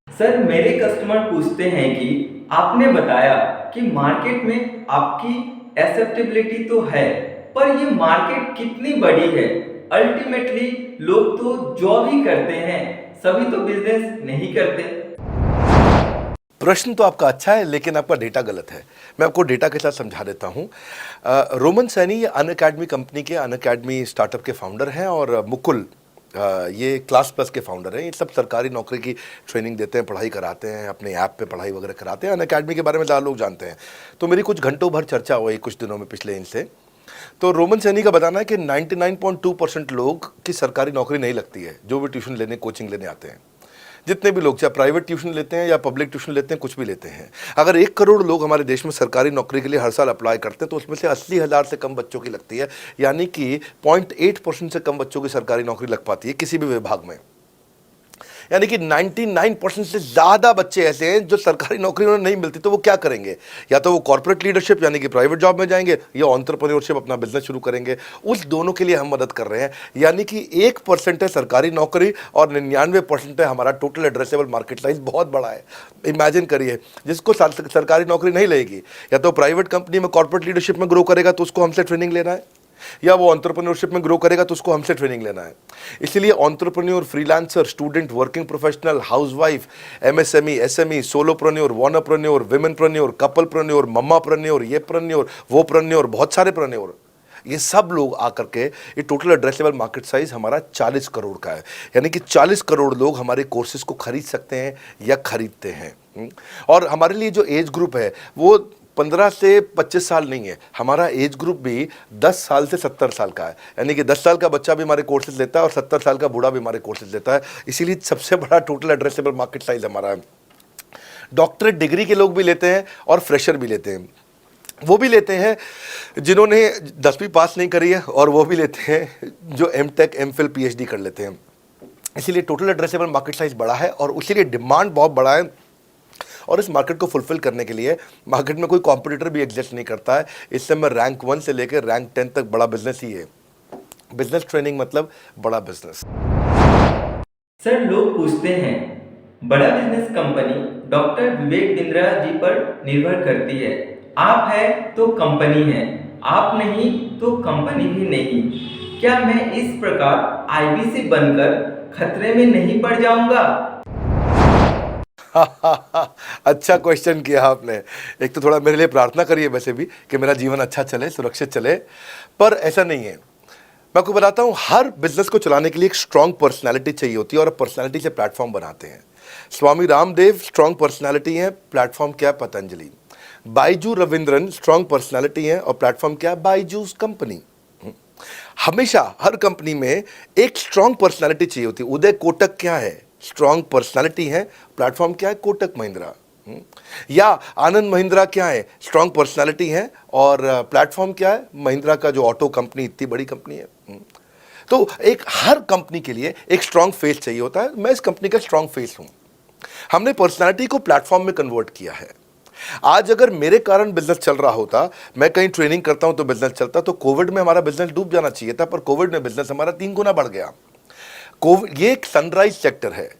सर, मेरे कस्टमर पूछते हैं कि आपने बताया कि मार्केट में आपकी एक्सेप्टेबिलिटी तो है, पर ये मार्केट कितनी बड़ी है? अल्टीमेटली लोग तो जॉब ही करते हैं, सभी तो बिजनेस नहीं करते। प्रश्न तो आपका अच्छा है, लेकिन आपका डेटा गलत है। मैं आपको डेटा के साथ समझा देता हूँ। रोमन सैनी ये अनअकैडमी कंपनी के, अनअकैडमी स्टार्टअप के फाउंडर हैं, और मुकुल ये क्लास प्लस के फाउंडर हैं। ये सब सरकारी नौकरी की ट्रेनिंग देते हैं, पढ़ाई कराते हैं, अपने ऐप पे पढ़ाई वगैरह कराते हैं। अनअकैडमी के बारे में ज़्यादा लोग जानते हैं। तो मेरी कुछ घंटों भर चर्चा हुई कुछ दिनों में पिछले इनसे। तो रोमन सैनी का बताना है कि 99.2% लोग की सरकारी नौकरी नहीं लगती है, जो भी ट्यूशन लेने, कोचिंग लेने आते हैं। जितने भी लोग, चाहे प्राइवेट ट्यूशन लेते हैं या पब्लिक ट्यूशन लेते हैं, कुछ भी लेते हैं, अगर 1 करोड़ लोग हमारे देश में सरकारी नौकरी के लिए हर साल अप्लाई करते हैं, तो उसमें से 80,000 से कम बच्चों की लगती है। यानी कि 0.8% से कम बच्चों की सरकारी नौकरी लग पाती है किसी भी विभाग में। यानी कि 99% से ज़्यादा बच्चे ऐसे हैं जो सरकारी नौकरी उन्हें नहीं मिलती, तो वो क्या करेंगे? या तो वो कॉर्पोरेट लीडरशिप यानी कि प्राइवेट जॉब में जाएंगे, या एंटरप्रेन्योरशिप अपना बिजनेस शुरू करेंगे। उस दोनों के लिए हम मदद कर रहे हैं। यानी कि 1% है सरकारी नौकरी और 99% है हमारा टोटल एड्रेसेबल मार्केट साइज। बहुत बड़ा है। इमेजिन करिए, जिसको सरकारी नौकरी नहीं लगेगी, या तो प्राइवेट कंपनी में कॉर्पोरेट लीडरशिप में ग्रो करेगा तो उसको हमसे ट्रेनिंग लेना है, या वो एंटरप्रेन्योरशिप में ग्रो करेगा तो उसको हमसे ट्रेनिंग लेना है। इसलिए entrepreneur, freelancer, student, working professional, housewife, MSME, SME, solopreneur, wannapreneur, womenpreneur, couplepreneur, mommapreneur, ये प्रेन्योर, वो प्रेन्योर, बहुत सारे प्रेन्योर, ये सब लोग आकर के, ये टोटल एड्रेसेबल मार्केट साइज हमारा 40 करोड़ का है। यानी कि 40 करोड़ लोग हमारे कोर्सेज को खरीद सकते हैं या खरीदते हैं। और हमारे लिए जो एज ग्रुप है वो 15 से 25 साल नहीं है। हमारा एज ग्रुप भी 10 साल से 70 साल का है। यानी कि 10 साल का बच्चा भी हमारे कोर्सेज लेता है और 70 साल का बूढ़ा भी हमारे कोर्सेज लेता है। इसीलिए सबसे बड़ा टोटल एड्रेसेबल मार्केट साइज हमारा है। डॉक्टरेट डिग्री के लोग भी लेते हैं और फ्रेशर भी लेते हैं। वो भी लेते हैं जिन्होंने 10वीं पास नहीं करी है, और वो भी लेते हैं जो एमटेक, एमफिल, पीएचडी कर लेते हैं। इसीलिए टोटल एड्रेसेबल मार्केट साइज बड़ा है और उसीलिए डिमांड बहुत बड़ा है। और इस मार्केट को फुलफिल करने के लिए मार्केट में कोई कॉम्पिटिटर भी एग्जिस्ट नहीं करता है। इस समय रैंक 1 से लेकर रैंक 10 तक बड़ा बिजनेस ही है। बिजनेस ट्रेनिंग मतलब बड़ा बिजनेस। सर, लोग पूछते हैं बड़ा business company doctor Vivek Bindra जी पर निर्भर करती है। आप है तो कंपनी है, आप नहीं तो कंपनी भी नहीं। क्या मैं इस प्रकार आईबीसी बनकर खतरे में नहीं पड़ जाऊंगा? अच्छा क्वेश्चन किया आपने। एक तो थोड़ा मेरे लिए प्रार्थना करिए वैसे भी कि मेरा जीवन अच्छा चले, सुरक्षित चले, पर ऐसा नहीं है। मैं आपको बताता हूं, हर बिजनेस को चलाने के लिए एक स्ट्रांग पर्सनालिटी चाहिए होती है और पर्सनालिटी से प्लेटफॉर्म बनाते हैं। स्वामी रामदेव स्ट्रांग पर्सनालिटी है, प्लेटफॉर्म क्या है? पतंजलि। बाइजू रविंद्रन स्ट्रांग पर्सनालिटी है और प्लेटफॉर्म क्या है? बाइजूस कंपनी। हमेशा हर कंपनी में एक स्ट्रांग पर्सनालिटी चाहिए होती है। उदय कोटक क्या है? स्ट्रांग पर्सनालिटी है, प्लेटफॉर्म क्या है? कोटक महिंद्रा। या आनंद महिंद्रा क्या है? स्ट्रांग पर्सनालिटी है और प्लेटफॉर्म क्या है? महिंद्रा का जो ऑटो कंपनी, इतनी बड़ी कंपनी है। तो एक हर कंपनी के लिए एक स्ट्रांग फेस चाहिए होता है। मैं इस कंपनी का स्ट्रांग फेस हूं। हमने पर्सनालिटी को प्लेटफॉर्म में कन्वर्ट किया है। आज अगर मेरे कारण बिजनेस चल रहा होता, मैं कहीं ट्रेनिंग करता हूं तो बिजनेस चलता, तो कोविड में हमारा बिजनेस डूब जाना चाहिए था, पर कोविड में बिजनेस हमारा 3 गुना बढ़ गया। कोविड ये एक सनराइज सेक्टर है,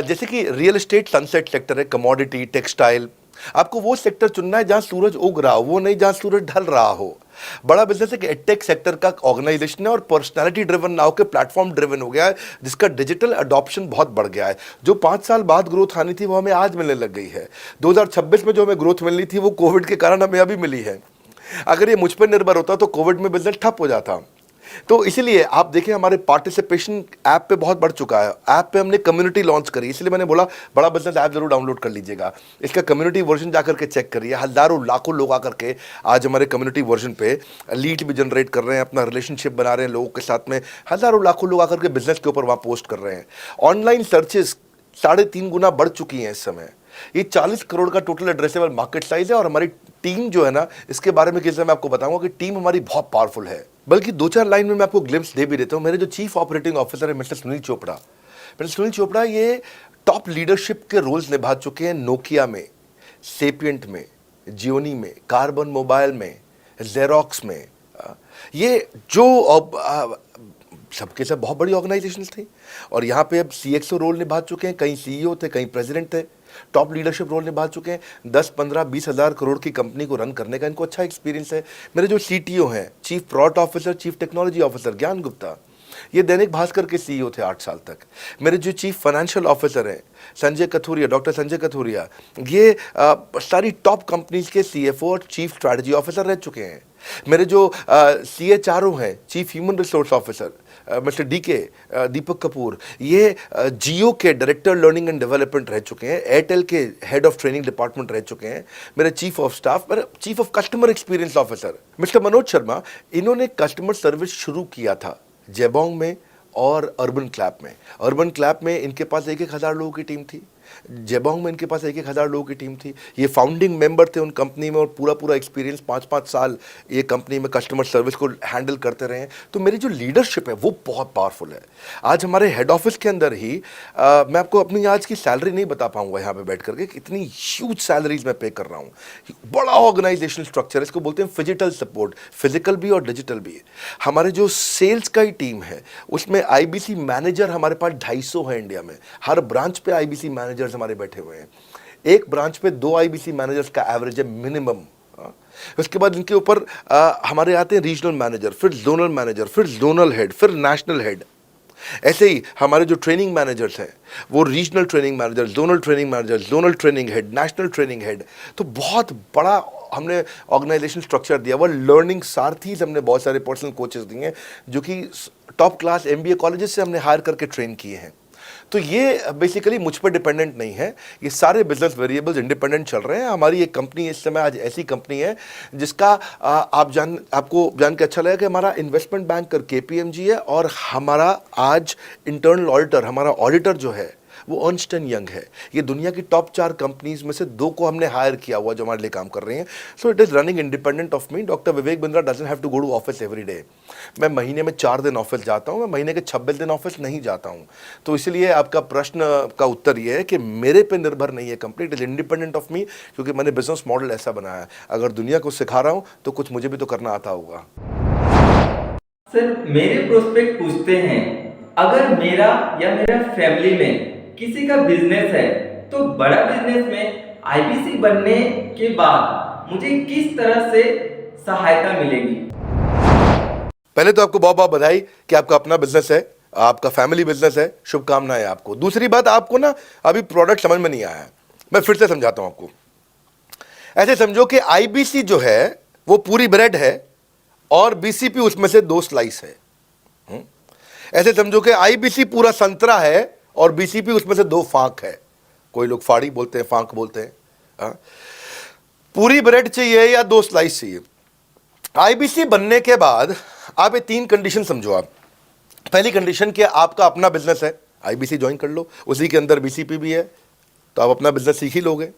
जैसे कि रियल एस्टेट सनसेट सेक्टर है, कमोडिटी, टेक्सटाइल। आपको वो सेक्टर चुनना है जहां सूरज उग रहा हो, वो नहीं जहां सूरज ढल रहा हो। बड़ा बिजनेस एक एडटेक सेक्टर का ऑर्गेनाइजेशन है और पर्सनालिटी ड्रिवन ना होकर प्लेटफॉर्म ड्रिवन हो गया है, जिसका डिजिटल अडॉप्शन बहुत बढ़ गया है। जो 5 साल बाद ग्रोथ आनी थी वो हमें आज मिलने लग गई है। 2026 में जो हमें ग्रोथ मिलनी थी वो कोविड के कारण हमें अभी मिली है। अगर ये मुझ पर निर्भर होता तो कोविड में बिजनेस ठप हो जाता। तो इसीलिए आप देखें हमारे पार्टिसिपेशन ऐप पे बहुत बढ़ चुका है। ऐप पे हमने कम्युनिटी लॉन्च करी, इसलिए मैंने बोला बड़ा बिजनेस ऐप जरूर डाउनलोड कर लीजिएगा। इसका कम्युनिटी वर्जन जाकर के चेक करिए। हजारों लाखों लोग आकर के आज हमारे कम्युनिटी वर्जन पे लीड भी जनरेट कर रहे हैं, अपना रिलेशनशिप बना रहे हैं लोगों के साथ में। हजारों लाखों लोग आकर के बिजनेस के ऊपर वहाँ पोस्ट कर रहे हैं। ऑनलाइन सर्चेस 3.5 गुना बढ़ चुकी हैं इस समय। ये 40 करोड़ का टोटल एड्रेसेबल मार्केट साइज है। और हमारी टीम जो है ना, इसके बारे में किसी मैं आपको बताऊंगा कि टीम हमारी बहुत पावरफुल है। बल्कि 2-4 लाइन में मैं आपको ग्लिम्स दे भी देता हूं। मेरे जो चीफ ऑपरेटिंग ऑफिसर है मिस्टर सुनील चोपड़ा, ये टॉप लीडरशिप के रोल्स निभा चुके हैं नोकिया में, सेपियंट में, जियोनी में, कार्बन मोबाइल में, जेरोक्स में। ये जो सबके सब बहुत बड़ी ऑर्गेनाइजेशन थी और यहाँ पे अब सीएक्सओ रोल निभा चुके हैं। कहीं सीईओ थे, कहीं प्रेसिडेंट थे। टॉप लीडरशिप रोल निभा चुके हैं। 10, 15, 20 हज़ार करोड़ की कंपनी को रन करने का इनको अच्छा एक्सपीरियंस है। मेरे जो सीटीओ हैं, chief product officer, chief technology officer ज्ञान गुप्ता, ये दैनिक भास्कर के सीईओ थे 8 साल तक। मेरे जो चीफ फाइनेंशियल ऑफिसर हैं संजय कथुरिया, डॉक्टर संजय कथुरिया, ये सारी टॉप कंपनीज के सीएफओ और चीफ स्ट्रैटेजी ऑफिसर रह चुके हैं। मेरे जो सीएचआरओ हैं, chief human resource officer mister DK Deepak Kapoor, ये जियो के डायरेक्टर लर्निंग एंड डेवलपमेंट रह चुके हैं, एयरटेल के हेड ऑफ ट्रेनिंग डिपार्टमेंट रह चुके हैं। मेरे चीफ ऑफ स्टाफ, मेरे chief of customer experience officer mister Manoj Sharma, इन्होंने कस्टमर सर्विस शुरू किया था जेबोंग में और अर्बन क्लैप में। अर्बन क्लैप में इनके पास 1,000 लोगों की टीम थी, जेबोंग में इनके पास 1,000 लोगों की टीम थी। ये फाउंडिंग मेंबर थे उन कंपनी में और पूरा एक्सपीरियंस 5-5 साल ये कंपनी में कस्टमर सर्विस को हैंडल करते रहे हैं। तो मेरी जो लीडरशिप है वो बहुत पावरफुल है। आज हमारे हेड ऑफिस के अंदर ही मैं आपको अपनी आज की सैलरी नहीं बता पाऊंगा यहाँ पे बैठ करके, कितनी ह्यूज सैलरीज मैं पे कर रहा हूँ। बड़ा ऑर्गेनाइजेशनल स्ट्रक्चर, इसको बोलते हैं फिजिटल सपोर्ट, फिजिकल भी और डिजिटल भी। हमारे जो सेल्स का ही टीम है उसमें आईबीसी मैनेजर हमारे पास 250 है इंडिया में। हर ब्रांच पे आईबीसी मैनेजर्स हमारे बैठे हुए हैं। एक ब्रांच पे 2 आईबीसी मैनेजर्स का एवरेज है मिनिमम। उसके बाद इनके ऊपर हमारे आते हैं रीजनल मैनेजर, फिर जोनल मैनेजर, फिर जोनल हेड, फिर नेशनल हेड। ऐसे ही हमारे जो ट्रेनिंग मैनेजर्स हैं वो regional training manager, zonal training manager, zonal training head, national training head. तो बहुत बड़ा हमने ऑर्गेनाइजेशन स्ट्रक्चर दिया हुआ। लर्निंग सारथीज हमने बहुत सारे पर्सनल कोचेस दिए हैं जो कि टॉप क्लास एमबीए कॉलेजेस से हमने हायर करके ट्रेन किए हैं। तो ये बेसिकली मुझ पर डिपेंडेंट नहीं है, ये सारे बिजनेस वेरिएबल्स इंडिपेंडेंट चल रहे हैं। हमारी एक कंपनी इस समय आज ऐसी कंपनी है जिसका आपको जान के अच्छा लगेगा कि हमारा इन्वेस्टमेंट बैंकर केपीएमजी है और हमारा आज इंटरनल ऑडिटर, हमारा ऑडिटर जो है वो अर्न्स्ट एंड यंग है। ये दुनिया की टॉप 4 कंपनीज में से 2 को हमने हायर किया हुआ जो हमारे लिए काम कर रहे हैं। So it is running independent of me. Doctor Vivek Bindra doesn't have to go to office every day. मैं महीने में 4 दिन ऑफिस जाता हूँ, मैं महीने के 26 दिन ऑफिस नहीं जाता हूँ। तो इसलिए आपका प्रश्न का उत्तर ये है कि मेरे पे निर्भर नहीं है company, it is independent of मी, क्योंकि मैंने बिजनेस मॉडल ऐसा बनाया है। अगर दुनिया को सिखा रहा हूँ तो कुछ मुझे भी तो करना आता होगा। सर, मेरे प्रोस्पेक्ट पूछते हैं, अगर मेरा या मेरा फैमिली में किसी का बिजनेस है तो बड़ा बिजनेस में आईबीसी बनने के बाद मुझे किस तरह से सहायता मिलेगी? पहले तो आपको बहुत बहुत बधाई कि आपका अपना बिजनेस है, आपका फैमिली बिजनेस है, शुभकामनाएं आपको। दूसरी बात, आपको ना अभी प्रोडक्ट समझ में नहीं आया है, मैं फिर से समझाता हूं आपको। ऐसे समझो कि आईबीसी जो है वो पूरी ब्रेड है और बीसीपी उसमें से 2 स्लाइस है। ऐसे समझो कि आईबीसी पूरा संतरा है और बीसीपी उसमें से 2 फांक है। कोई लोग फाड़ी बोलते हैं, फांक बोलते हैं। पूरी ब्रेड चाहिए या 2 स्लाइस चाहिए? आईबीसी बनने के बाद आप ये 3 कंडीशन समझो। आप पहली कंडीशन कि आपका अपना बिजनेस है, आईबीसी ज्वाइन कर लो, उसी के अंदर बीसीपी भी है तो आप अपना बिजनेस सीख ही लोगे।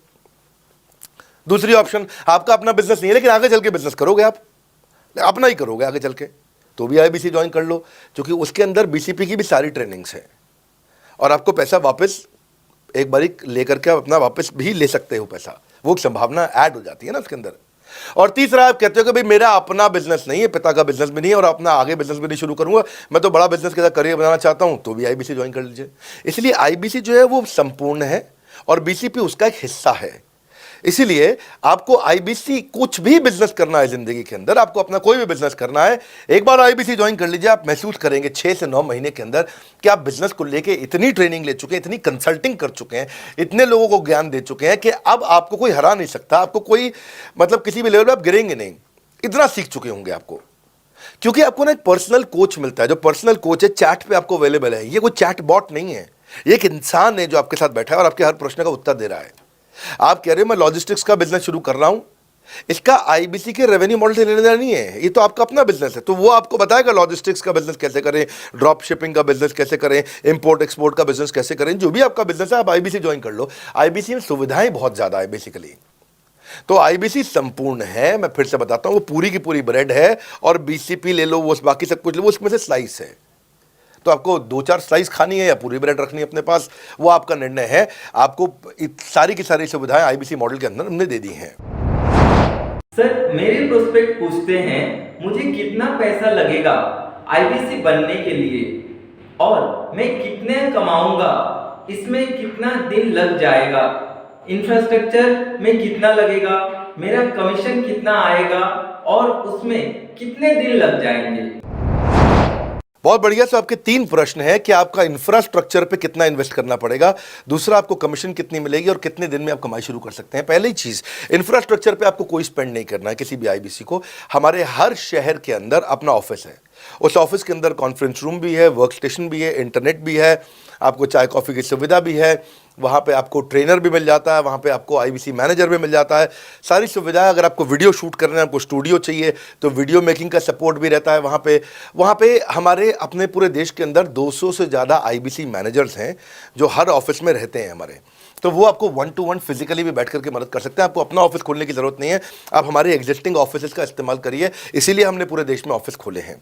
दूसरी ऑप्शन, आपका अपना बिजनेस नहीं है लेकिन आगे चल के बिजनेस करोगे, आप अपना ही करोगे आगे चल के, तो भी आईबीसी ज्वाइन कर लो, क्योंकि उसके अंदर बीसीपी की भी सारी ट्रेनिंग्स है और आपको पैसा वापस एक बारी लेकर के आप अपना वापस भी ले सकते हो पैसा, वो संभावना ऐड हो जाती है ना उसके अंदर। और तीसरा, आप कहते हो कि भाई मेरा अपना बिजनेस नहीं है, पिता का बिजनेस भी नहीं है और अपना आगे बिजनेस भी नहीं शुरू करूंगा, मैं तो बड़ा बिजनेस के साथ करियर बनाना चाहता हूं, तो भी आईबीसी ज्वाइन कर लीजिए। इसलिए आईबीसी जो है वो संपूर्ण है और बीसीपी उसका एक हिस्सा है। इसीलिए आपको आईबीसी, कुछ भी बिजनेस करना है जिंदगी के अंदर, आपको अपना कोई भी बिजनेस करना है, एक बार आईबीसी ज्वाइन कर लीजिए। आप महसूस करेंगे 6 से 9 महीने के अंदर कि आप बिजनेस को लेके इतनी ट्रेनिंग ले चुके हैं, इतनी कंसल्टिंग कर चुके हैं, इतने लोगों को ज्ञान दे चुके हैं कि अब आपको कोई हरा नहीं सकता, आपको कोई मतलब किसी भी लेवल पर आप गिरेंगे नहीं, इतना सीख चुके होंगे आपको। क्योंकि आपको ना एक पर्सनल कोच मिलता है, जो पर्सनल कोच है चैट पे आपको अवेलेबल है। ये कोई चैट बॉट नहीं है, ये एक इंसान है जो आपके साथ बैठा है और आपके हर प्रश्न का उत्तर दे रहा है। आप कह रहे हो मैं लॉजिस्टिक्स का बिजनेस शुरू कर रहा हूं, इसका आईबीसी के रेवेन्यू मॉडल से लेने देना नहीं है, ये तो आपका अपना बिजनेस है, तो वो आपको बताएगा लॉजिस्टिक्स का बिजनेस कैसे करें, ड्रॉप शिपिंग का बिजनेस कैसे करें, इंपोर्ट एक्सपोर्ट का बिजनेस कैसे करें, जो भी आपका बिजनेस है आप आईबीसी ज्वाइन कर लो। आईबीसी में सुविधाएं बहुत ज्यादा है बेसिकली, तो आईबीसी संपूर्ण है। मैं फिर से बताता हूं, वो पूरी की पूरी ब्रेड है और बीसीपी ले लो, वो बाकी सब कुछ लो, वो उसमें से स्लाइस है। तो आपको 2-4 स्लाइस खानी है या पूरी ब्रेड रखनी है अपने पास, वो आपका निर्णय है। आपको सारी की सारी सुविधाएं आईबीसी मॉडल के अंदर हमने दे दी हैं। सर, मेरे प्रोस्पेक्ट पूछते हैं, मुझे कितना पैसा लगेगा आईबीसी बनने के लिए और मैं कितने कमाऊंगा, इसमें कितना दिन लग जाएगा, इंफ्रास्ट्रक्चर में कितना लगेगा, मेरा कमीशन कितना आएगा और उसमें कितने दिन लग जाएंगे? बहुत बढ़िया। तो आपके तीन प्रश्न हैं कि आपका इंफ्रास्ट्रक्चर पे कितना इन्वेस्ट करना पड़ेगा, दूसरा आपको कमीशन कितनी मिलेगी और कितने दिन में आप कमाई शुरू कर सकते हैं। पहली चीज, इंफ्रास्ट्रक्चर पे आपको कोई स्पेंड नहीं करना है किसी भी आईबीसी को। हमारे हर शहर के अंदर अपना ऑफिस है, उस ऑफिस के अंदर कॉन्फ्रेंस रूम भी है, वर्क स्टेशन भी है, इंटरनेट भी है, आपको चाय कॉफ़ी की सुविधा भी है, वहाँ पे आपको ट्रेनर भी मिल जाता है, वहाँ पे आपको आईबीसी मैनेजर भी मिल जाता है, सारी सुविधाएं। अगर आपको वीडियो शूट करना है, आपको स्टूडियो चाहिए तो वीडियो मेकिंग का सपोर्ट भी रहता है वहाँ पे हमारे अपने पूरे देश के अंदर 200 से ज़्यादा आईबीसी मैनेजर्स हैं जो हर ऑफिस में रहते हैं हमारे। तो वो आपको 1-to-1 फिजिकली भी बैठ करके मदद कर सकते हैं। आपको अपना ऑफिस खोलने की ज़रूरत नहीं है, आप हमारे एग्जिस्टिंग ऑफिस का इस्तेमाल करिए, इसीलिए हमने पूरे देश में ऑफिस खोले हैं।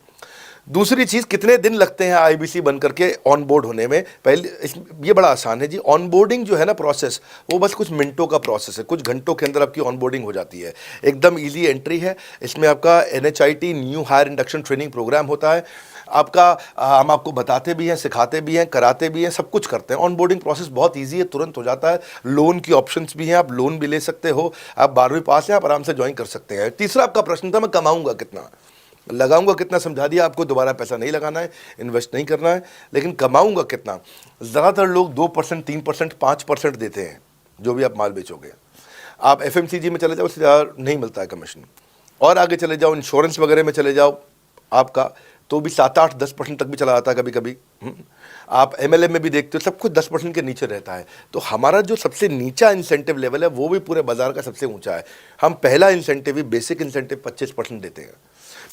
दूसरी चीज़, कितने दिन लगते हैं आईबीसी बन करके ऑन बोर्ड होने में? ये बड़ा आसान है जी। ऑन बोर्डिंग जो है ना प्रोसेस, वो बस कुछ मिनटों का प्रोसेस है, कुछ घंटों के अंदर आपकी ऑन बोर्डिंग हो जाती है। एकदम इजी एंट्री है। इसमें आपका NHIT new hire induction training program होता है। हम आपको बताते भी हैं, सिखाते भी हैं, कराते भी हैं, सब कुछ करते हैं। ऑन बोर्डिंग प्रोसेस बहुत ईजी है, तुरंत हो जाता है। लोन की ऑप्शंस भी हैं, आप लोन भी ले सकते हो। आप 12वीं पास हैं, आप आराम से ज्वाइन कर सकते हैं। तीसरा आपका प्रश्न था, मैं कमाऊंगा कितना, लगाऊंगा कितना, समझा दिया आपको। दोबारा पैसा नहीं लगाना है, इन्वेस्ट नहीं करना है, लेकिन कमाऊंगा कितना। ज़्यादातर लोग 2%, 3%, 5% देते हैं जो भी आप माल बेचोगे। आप FMCG में चले जाओ, उससे ज़्यादा नहीं मिलता है कमीशन। और आगे चले जाओ, इंश्योरेंस वगैरह में चले जाओ आपका, तो भी 7, 8, 10% तक भी चला जाता है कभी कभी। आप MLM में भी देखते हो, सब कुछ 10% के नीचे रहता है। तो हमारा जो सबसे नीचा इंसेंटिव लेवल है वो भी पूरे बाजार का सबसे ऊंचा है। हम पहला इंसेंटिव भी, बेसिक इंसेंटिव 25% देते हैं।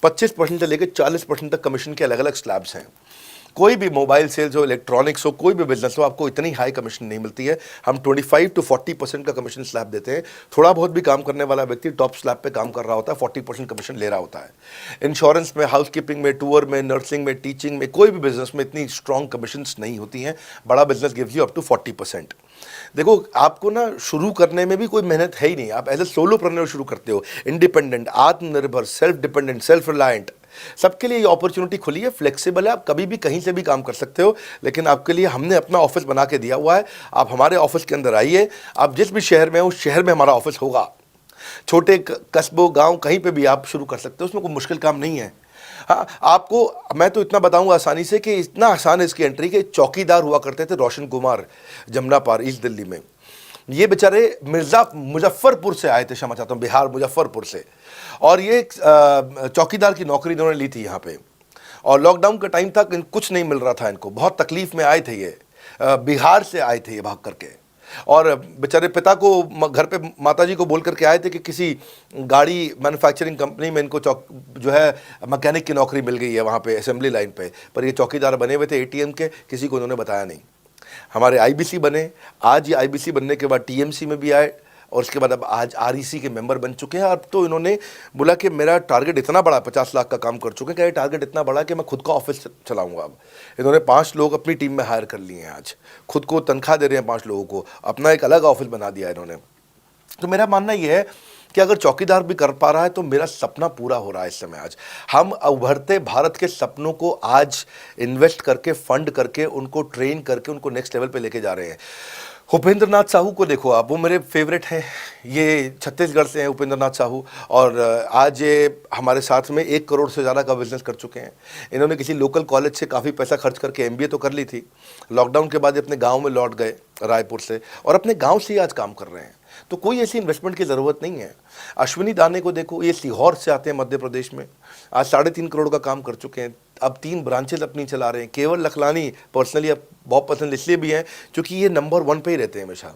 25% से लेकर 40% तक कमीशन के अलग अलग स्लैब्स हैं। कोई भी मोबाइल सेल्स हो, इलेक्ट्रॉनिक्स हो, कोई भी बिजनेस हो, आपको इतनी हाई कमीशन नहीं मिलती है। हम 25 to 40% का कमीशन स्लैब देते हैं। थोड़ा बहुत भी काम करने वाला व्यक्ति टॉप स्लैब पे काम कर रहा होता है, 40% कमीशन ले रहा होता है। इंश्योरेंस में, हाउसकीपिंग में, टूर में, नर्सिंग में, टीचिंग में, कोई भी बिजनेस में इतनी स्ट्रॉन्ग कमीशंस नहीं होती हैं। बड़ा business gives you up to 40%। देखो, आपको ना शुरू करने में भी कोई मेहनत है ही नहीं। आप एज ए सोलोप्रेन्योर शुरू करते हो, इंडिपेंडेंट, आत्मनिर्भर, सेल्फ डिपेंडेंट, सेल्फ रिलायंट, सबके लिए ये अपॉर्चुनिटी खुली है। फ्लेक्सिबल है, आप कभी भी कहीं से भी काम कर सकते हो। लेकिन आपके लिए हमने अपना ऑफिस बना के दिया हुआ है। आप हमारे ऑफिस के अंदर आइए, आप जिस भी शहर में हो उस शहर में हमारा ऑफिस होगा। छोटे कस्बों, गांव, कहीं पे भी आप शुरू कर सकते हो, उसमें कोई मुश्किल काम नहीं है। हाँ, आपको मैं तो इतना बताऊंगा आसानी से कि इतना आसान है इसकी एंट्री कि चौकीदार हुआ करते थे रोशन कुमार, जमुना पार, ईस्ट दिल्ली में। ये बेचारे मुजफ्फरपुर से आए थे, क्षमा चाहता हूँ, बिहार मुजफ्फरपुर से। और ये चौकीदार की नौकरी इन्होंने ली थी यहाँ पे। और लॉकडाउन का टाइम था, कुछ नहीं मिल रहा था इनको, बहुत तकलीफ में आए थे ये। बिहार से आए थे ये भाग करके। और बेचारे पिता को घर पे माताजी को बोल करके आए थे कि किसी गाड़ी मैन्युफैक्चरिंग कंपनी में इनको जो है मैकेनिक की नौकरी मिल गई है वहाँ पे असेंबली लाइन पे। पर ये चौकीदार बने हुए थे ATM के, किसी को उन्होंने बताया नहीं। हमारे IBC बने, आज ये IBC बनने के बाद TMC में भी आए, और उसके बाद अब आज REC के मेंबर बन चुके हैं। अब तो इन्होंने बोला कि मेरा टारगेट इतना बड़ा, 50 लाख का काम कर चुके हैं, कि टारगेट इतना बड़ा कि मैं खुद का ऑफिस चलाऊंगा। अब इन्होंने 5 लोग अपनी टीम में हायर कर लिए हैं, आज खुद को तनख्वाह दे रहे हैं 5 लोगों को, अपना एक अलग ऑफिस बना दिया इन्होंने। तो मेरा मानना यह है कि अगर चौकीदार भी कर पा रहा है तो मेरा सपना पूरा हो रहा है इस समय। आज हम उभरते भारत के सपनों को आज इन्वेस्ट करके, फंड करके, उनको ट्रेन करके, उनको नेक्स्ट लेवल पे लेके जा रहे हैं। उपेंद्र नाथ साहू को देखो आप, वो मेरे फेवरेट हैं। ये छत्तीसगढ़ से हैं उपेंद्र नाथ साहू, और आज ये हमारे साथ में 1 करोड़ से ज़्यादा का बिजनेस कर चुके हैं। इन्होंने किसी लोकल कॉलेज से काफ़ी पैसा खर्च करके MBA तो कर ली थी। लॉकडाउन के बाद अपने गांव में लौट गए रायपुर से, और अपने गांव से ही आज काम कर रहे हैं। तो कोई ऐसी इन्वेस्टमेंट की ज़रूरत नहीं है। अश्विनी दाने को देखो, ये सीहोर से आते हैं मध्य प्रदेश में, आज 3.5 करोड़ का काम कर चुके हैं। अब 3 ब्रांचेज अपनी चला रहे हैं। केवल लखलानी पर्सनली अब बहुत पसंद इसलिए भी हैं क्योंकि ये नंबर 1 पे ही रहते हैं हमेशा।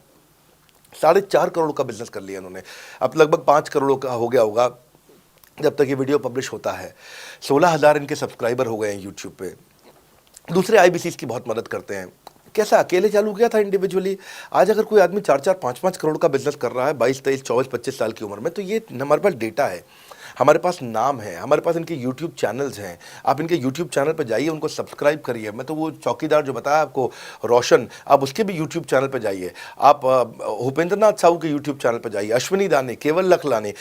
4.5 करोड़ का बिजनेस कर लिया इन्होंने। अब लगभग 5 करोड़ का हो गया होगा जब तक ये वीडियो पब्लिश होता है। 16,000 इनके सब्सक्राइबर हो गए हैं यूट्यूब पे। दूसरे IBCs की बहुत मदद करते हैं। कैसा अकेले चालू किया था इंडिविजुअली, आज अगर कोई आदमी 4-4, 5-5 करोड़ का बिजनेस कर रहा है 22, 23, 24, 25 साल की उम्र में, तो ये हमारे पास डेटा है, हमारे पास नाम है, हमारे पास इनके YouTube चैनल्स हैं। आप इनके YouTube चैनल पर जाइए, उनको सब्सक्राइब करिए। मैं तो वो चौकीदार जो बताया आपको रोशन, आप उसके भी YouTube चैनल पर जाइए। आप उपेंद्र नाथ साहू के YouTube चैनल पर जाइए, अश्विनी दाने, केवल लखलानी।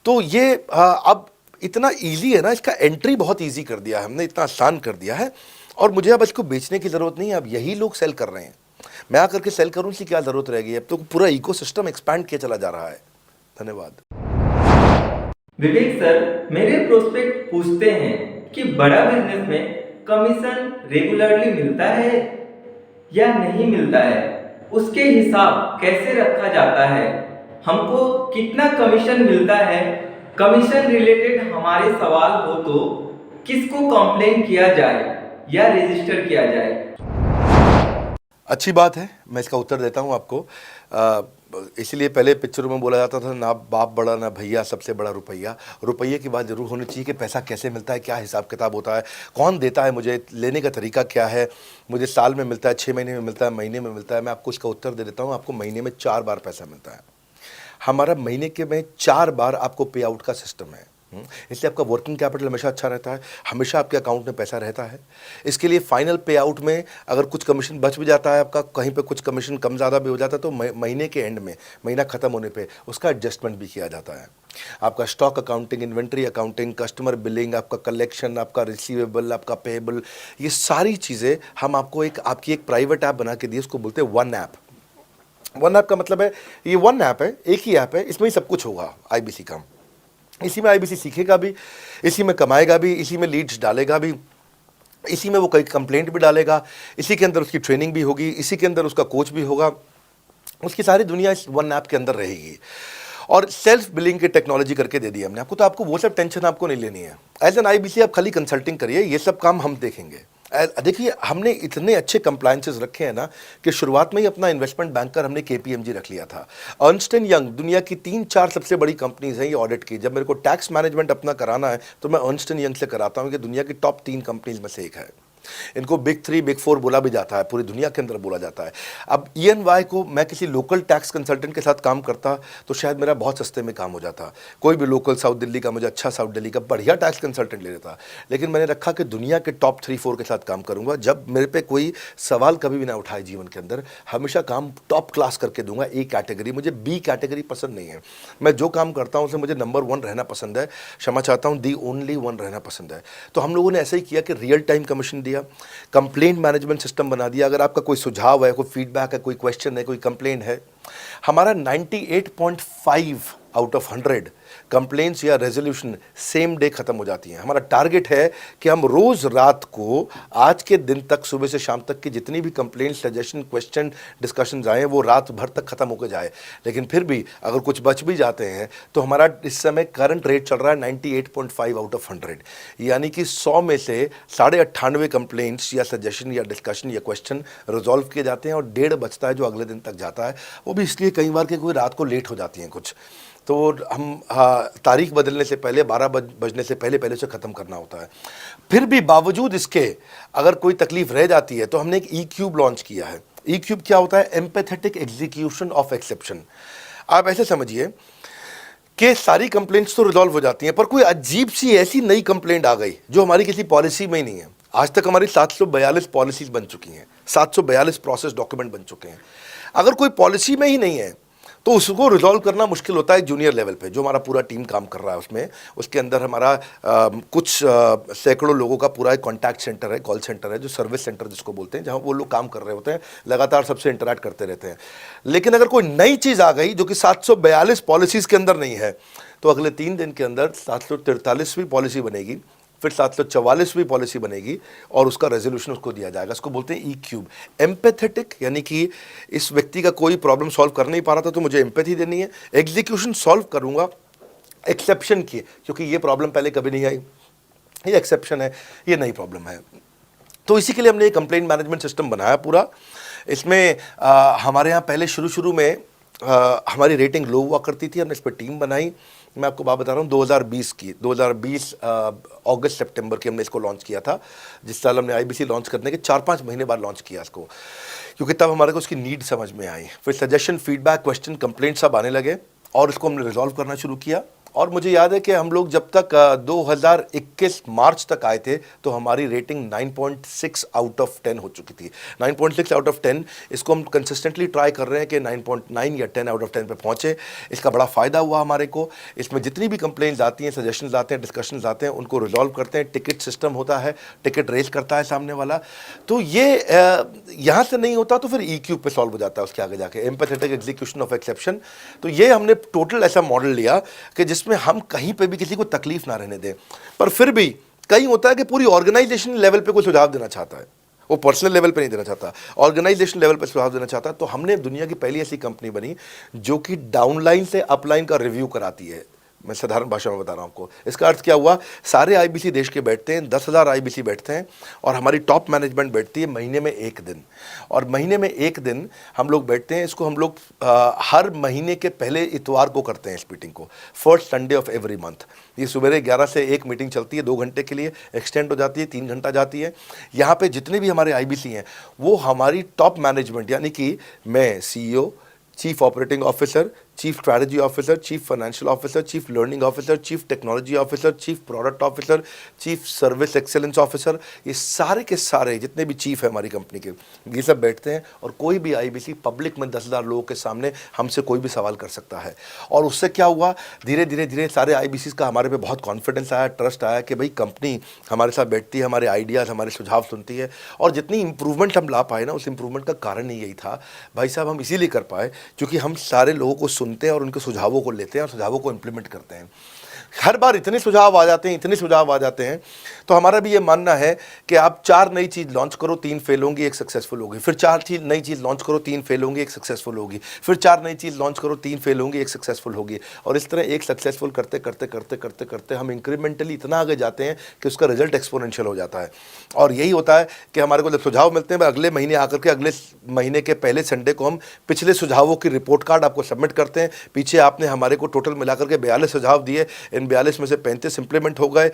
तो ये अब इतना ईजी है ना, इसका एंट्री बहुत ईजी कर दिया है हमने, इतना आसान कर दिया है। और मुझे अब इसको बेचने की ज़रूरत नहीं है, अब यही लोग सेल कर रहे हैं। मैं आकर के सेल करूँ, इसकी क्या ज़रूरत रहेगी? अब तो पूरा इकोसिस्टम एक्सपैंड किया चला जा रहा है। धन्यवाद। विवेक सर, मेरे प्रोस्पेक्ट पूछते हैं कि बड़ा बिजनेस में कमीशन रेगुलरली मिलता है या नहीं मिलता है, उसके हिसाब कैसे रखा जाता है, हमको कितना कमीशन मिलता है, कमीशन रिलेटेड हमारे सवाल हो तो किसको कंप्लेन किया जाए या रजिस्टर किया जाए। अच्छी बात है, मैं इसका उत्तर देता हूँ आपको। इसीलिए पहले पिक्चरों में बोला जाता था ना बाप बड़ा ना भैया, सबसे बड़ा रुपया। रुपये की बात जरूर होनी चाहिए कि पैसा कैसे मिलता है, क्या हिसाब किताब होता है, कौन देता है, मुझे लेने का तरीका क्या है, मुझे साल में मिलता है, 6 महीने में मिलता है, महीने में मिलता है। मैं आपको इसका उत्तर दे देता हूँ। आपको महीने में 4 बार पैसा मिलता है। हमारा महीने के में 4 बार आपको पे आउट का सिस्टम है। इसलिए आपका वर्किंग कैपिटल हमेशा अच्छा रहता है, हमेशा आपके अकाउंट में पैसा रहता है। इसके लिए फाइनल पे आउट में अगर कुछ कमीशन बच भी जाता है आपका, कहीं पे कुछ कमीशन कम ज़्यादा भी हो जाता है, तो महीने के एंड में, महीना ख़त्म होने पे उसका एडजस्टमेंट भी किया जाता है। आपका stock accounting, inventory accounting, customer billing, आपका कलेक्शन, आपका रिसीवेबल, आपका पेएबल, ये सारी चीज़ें हम आपको आपकी एक प्राइवेट ऐप बना के दिए, उसको बोलते हैं वन ऐप। वन ऐप का मतलब है, ये वन ऐप है, एक ही ऐप है, इसमें ही सब कुछ होगा आईबीसी का। इसी में आईबीसी सीखेगा भी, इसी में कमाएगा भी, इसी में लीड्स डालेगा भी, इसी में वो कई कंप्लेंट भी डालेगा, इसी के अंदर उसकी ट्रेनिंग भी होगी, इसी के अंदर उसका कोच भी होगा। उसकी सारी दुनिया इस वन ऐप के अंदर रहेगी। और सेल्फ बिलिंग की टेक्नोलॉजी करके दे दी हमने आपको, तो आपको वो सब टेंशन आपको नहीं लेनी है। एज एन आईबीसी आप खाली कंसल्टिंग करिए, ये सब काम हम देखेंगे। देखिए, हमने इतने अच्छे कंप्लायंसेस रखे हैं ना कि शुरुआत में ही अपना इन्वेस्टमेंट बैंकर हमने केपीएमजी रख लिया था। अर्नस्ट एंड यंग दुनिया की 3-4 सबसे बड़ी कंपनीज हैं ये ऑडिट की। जब मेरे को टैक्स मैनेजमेंट अपना कराना है तो मैं अर्नस्ट एंड यंग से कराता हूँ, कि दुनिया की टॉप 3 कंपनीज में से एक है। इनको बिग 3, बिग 4 बोला भी जाता है, पूरी दुनिया के अंदर बोला जाता है। अब EY को मैं किसी लोकल टैक्स कंसल्टेंट के साथ काम करता तो शायद मेरा बहुत सस्ते में काम हो जाता। कोई भी लोकल साउथ दिल्ली का, मुझे अच्छा साउथ दिल्ली का बढ़िया टैक्स कंसल्टेंट ले लेता। लेकिन मैंने रखा कि दुनिया के टॉप 3-4 के साथ काम करूंगा। जब मेरे पे कोई सवाल कभी भी ना उठाए जीवन के अंदर, हमेशा काम टॉप क्लास करके दूंगा। ए कैटेगरी, मुझे बी कैटेगरी पसंद नहीं है। मैं जो काम करता हूँ उसे मुझे नंबर 1 रहना पसंद है। क्षमा चाहता हूँ, दी ओनली 1 रहना पसंद है। तो हम लोगों ने ऐसा ही किया कि रियल टाइम कमीशन दिया, कंप्लेंट मैनेजमेंट सिस्टम बना दिया। अगर आपका कोई सुझाव है, कोई फीडबैक है, कोई क्वेश्चन है, कोई कंप्लेंट है, हमारा 98.5 आउट ऑफ 100 कंप्लेंट्स या रेजोल्यूशन सेम डे खत्म हो जाती हैं। हमारा टारगेट है कि हम रोज रात को, आज के दिन तक, सुबह से शाम तक की जितनी भी कंप्लेंट, सजेशन, क्वेश्चन, डिस्कशंस आए वो रात भर तक खत्म होकर जाए। लेकिन फिर भी अगर कुछ बच भी जाते हैं तो हमारा इस समय करंट रेट चल रहा है 98.5 आउट ऑफ 100, यानी कि 100 में से 98.5 कंप्लेंट्स या सजेशन या डिस्कशन या क्वेश्चन रिजॉल्व किए जाते हैं, और 1.5 बचता है जो अगले दिन तक जाता है। वो भी इसलिए कई बार कि कोई रात को लेट हो जाती हैं कुछ, तो हम तारीख बदलने से पहले, 12 बजने से पहले पहले से ख़त्म करना होता है। फिर भी बावजूद इसके अगर कोई तकलीफ रह जाती है तो हमने एक E-क्यूब लॉन्च किया है। E-क्यूब क्या होता है? Empathetic execution of exception. आप ऐसे समझिए कि सारी कंप्लेंट्स तो रिजॉल्व हो जाती हैं, पर कोई अजीब सी ऐसी नई कंप्लेंट आ गई जो हमारी किसी पॉलिसी में ही नहीं है। आज तक हमारी 742 पॉलिसीज बन चुकी हैं, 742 प्रोसेस डॉक्यूमेंट बन चुके हैं। अगर कोई पॉलिसी में ही नहीं है तो उसको रिजॉल्व करना मुश्किल होता है जूनियर लेवल पे, जो हमारा पूरा टीम काम कर रहा है उसमें। उसके अंदर हमारा कुछ सैकड़ों लोगों का पूरा एक कॉन्टैक्ट सेंटर है, कॉल सेंटर है, जो सर्विस सेंटर जिसको बोलते हैं, जहाँ वो लोग काम कर रहे होते हैं, लगातार सबसे इंटरैक्ट करते रहते हैं। लेकिन अगर कोई नई चीज़ आ गई जो कि 742 पॉलिसीज़ के अंदर नहीं है, तो अगले 3 दिन के अंदर 743वीं पॉलिसी बनेगी, फिर 744वीं पॉलिसी बनेगी, और उसका रेजोल्यूशन उसको दिया जाएगा। इसको बोलते हैं E-क्यूब। एम्पैथेटिक, यानी कि इस व्यक्ति का कोई प्रॉब्लम सॉल्व कर नहीं पा रहा था तो मुझे एम्पैथी देनी है। एग्जीक्यूशन सॉल्व करूंगा एक्सेप्शन की, क्योंकि ये प्रॉब्लम पहले कभी नहीं आई, ये एक्सेप्शन है, ये नई प्रॉब्लम है। तो इसी के लिए हमने एक कंप्लेंट मैनेजमेंट सिस्टम बनाया पूरा। इसमें हमारे यहाँ पहले शुरू में हमारी रेटिंग लो हुआ करती थी, हमने इस पर टीम बनाई। मैं आपको बात बता रहा हूँ 2020 अगस्त सितंबर की हमने इसको लॉन्च किया था। जिस साल हमने आईबीसी लॉन्च करने के 4-5 महीने बाद लॉन्च किया इसको, क्योंकि तब हमारे को उसकी नीड समझ में आई। फिर सजेशन, फीडबैक, क्वेश्चन, कंप्लेंट सब आने लगे, और इसको हमने रिजॉल्व करना शुरू किया। और मुझे याद है कि हम लोग जब तक 2021 मार्च तक आए थे तो हमारी रेटिंग 9.6 आउट ऑफ 10 हो चुकी थी। 9.6 आउट ऑफ 10, इसको हम कंसिस्टेंटली ट्राई कर रहे हैं कि 9.9 या 10 आउट ऑफ 10 पे पहुँचे। इसका बड़ा फ़ायदा हुआ हमारे को। इसमें जितनी भी कंप्लेंट्स आती हैं, सजेशंस आते हैं, डिस्कशंस आते हैं, उनको रिजॉल्व करते हैं। टिकट सिस्टम होता है, टिकट रेज करता है सामने वाला। तो ये यहाँ से नहीं होता तो फिर E-क्यूब पे सॉल्व हो जाता है उसके आगे जाके, एम्पैथेटिक एग्जीक्यूशन ऑफ एक्सेप्शन। तो ये हमने टोटल ऐसा मॉडल लिया कि जिसमें हम कहीं पे भी किसी को तकलीफ ना रहने दें, पर फिर भी कहीं होता है कि पूरी ऑर्गेनाइजेशन लेवल पे कोई सुझाव देना चाहता है, वो पर्सनल लेवल पे नहीं देना चाहता, ऑर्गेनाइजेशन लेवल पे सुझाव देना चाहता है। तो हमने दुनिया की पहली ऐसी कंपनी बनी जो कि डाउनलाइन से अपलाइन का रिव्यू कराती है। मैं साधारण भाषा में बता रहा हूँ आपको। इसका अर्थ क्या हुआ, सारे आईबीसी देश के बैठते हैं, 10,000 आईबीसी बैठते हैं और हमारी टॉप मैनेजमेंट बैठती है महीने में एक दिन। और महीने में एक दिन हम लोग बैठते हैं। इसको हम लोग हर महीने के पहले इतवार को करते हैं इस मीटिंग को, first Sunday off every month. ये सुबह 11 से एक मीटिंग चलती है, 2 घंटे के लिए, एक्सटेंड हो जाती है, 3 घंटा जाती है। यहाँ पे जितने भी हमारे आईबीसी हैं वो हमारी टॉप मैनेजमेंट, यानी कि मैं CEO, chief operating officer, chief strategy officer, chief financial officer, chief learning officer, chief technology officer, chief product officer, chief service excellence officer, ये सारे के सारे जितने भी चीफ है हमारी कंपनी के, ये सब बैठते हैं। और कोई भी आईबीसी पब्लिक में 10,000 लोगों के सामने हमसे कोई भी सवाल कर सकता है। और उससे क्या हुआ, धीरे धीरे धीरे सारे आईबीसी का हमारे पे बहुत कॉन्फिडेंस आया, ट्रस्ट आया कि भाई कंपनी हमारे साथ बैठती है, हमारे आइडियाज़, हमारे सुझाव सुनती है। और जितनी इंप्रूवमेंट हम ला पाए ना, उस इंप्रूवमेंट का कारण ही यही था भाई साहब, हम इसीलिए कर पाए क्योंकि हम सारे लोगों को सुनते हैं और उनके सुझावों को लेते हैं और सुझावों को इंप्लीमेंट करते हैं। हर बार इतने सुझाव आ जाते हैं, इतने सुझाव आ जाते हैं, तो हमारा भी ये मानना है कि आप 4 नई चीज़ लॉन्च करो, 3 फेल होंगी, 1 सक्सेसफुल होगी। फिर 4 नई चीज़ लॉन्च करो, 3 फेल होंगी, 1 सक्सेसफुल होगी। फिर 4 नई चीज़ लॉन्च करो, 3 फेल होंगी, 1 सक्सेसफुल होगी। और इस तरह एक सक्सेसफुल करते करते करते करते करते हम इंक्रीमेंटली इतना आगे जाते हैं कि उसका रिजल्ट एक्सपोनेंशियल हो जाता है। और यही होता है कि हमारे को जब सुझाव मिलते हैं, अगले महीने आकर के अगले महीने के पहले संडे को हम पिछले सुझावों की रिपोर्ट कार्ड आपको सबमिट करते हैं। पीछे आपने हमारे को टोटल मिलाकर के 42 सुझाव दिए, इन 42 में से 35 इंप्लीमेंट हो गए,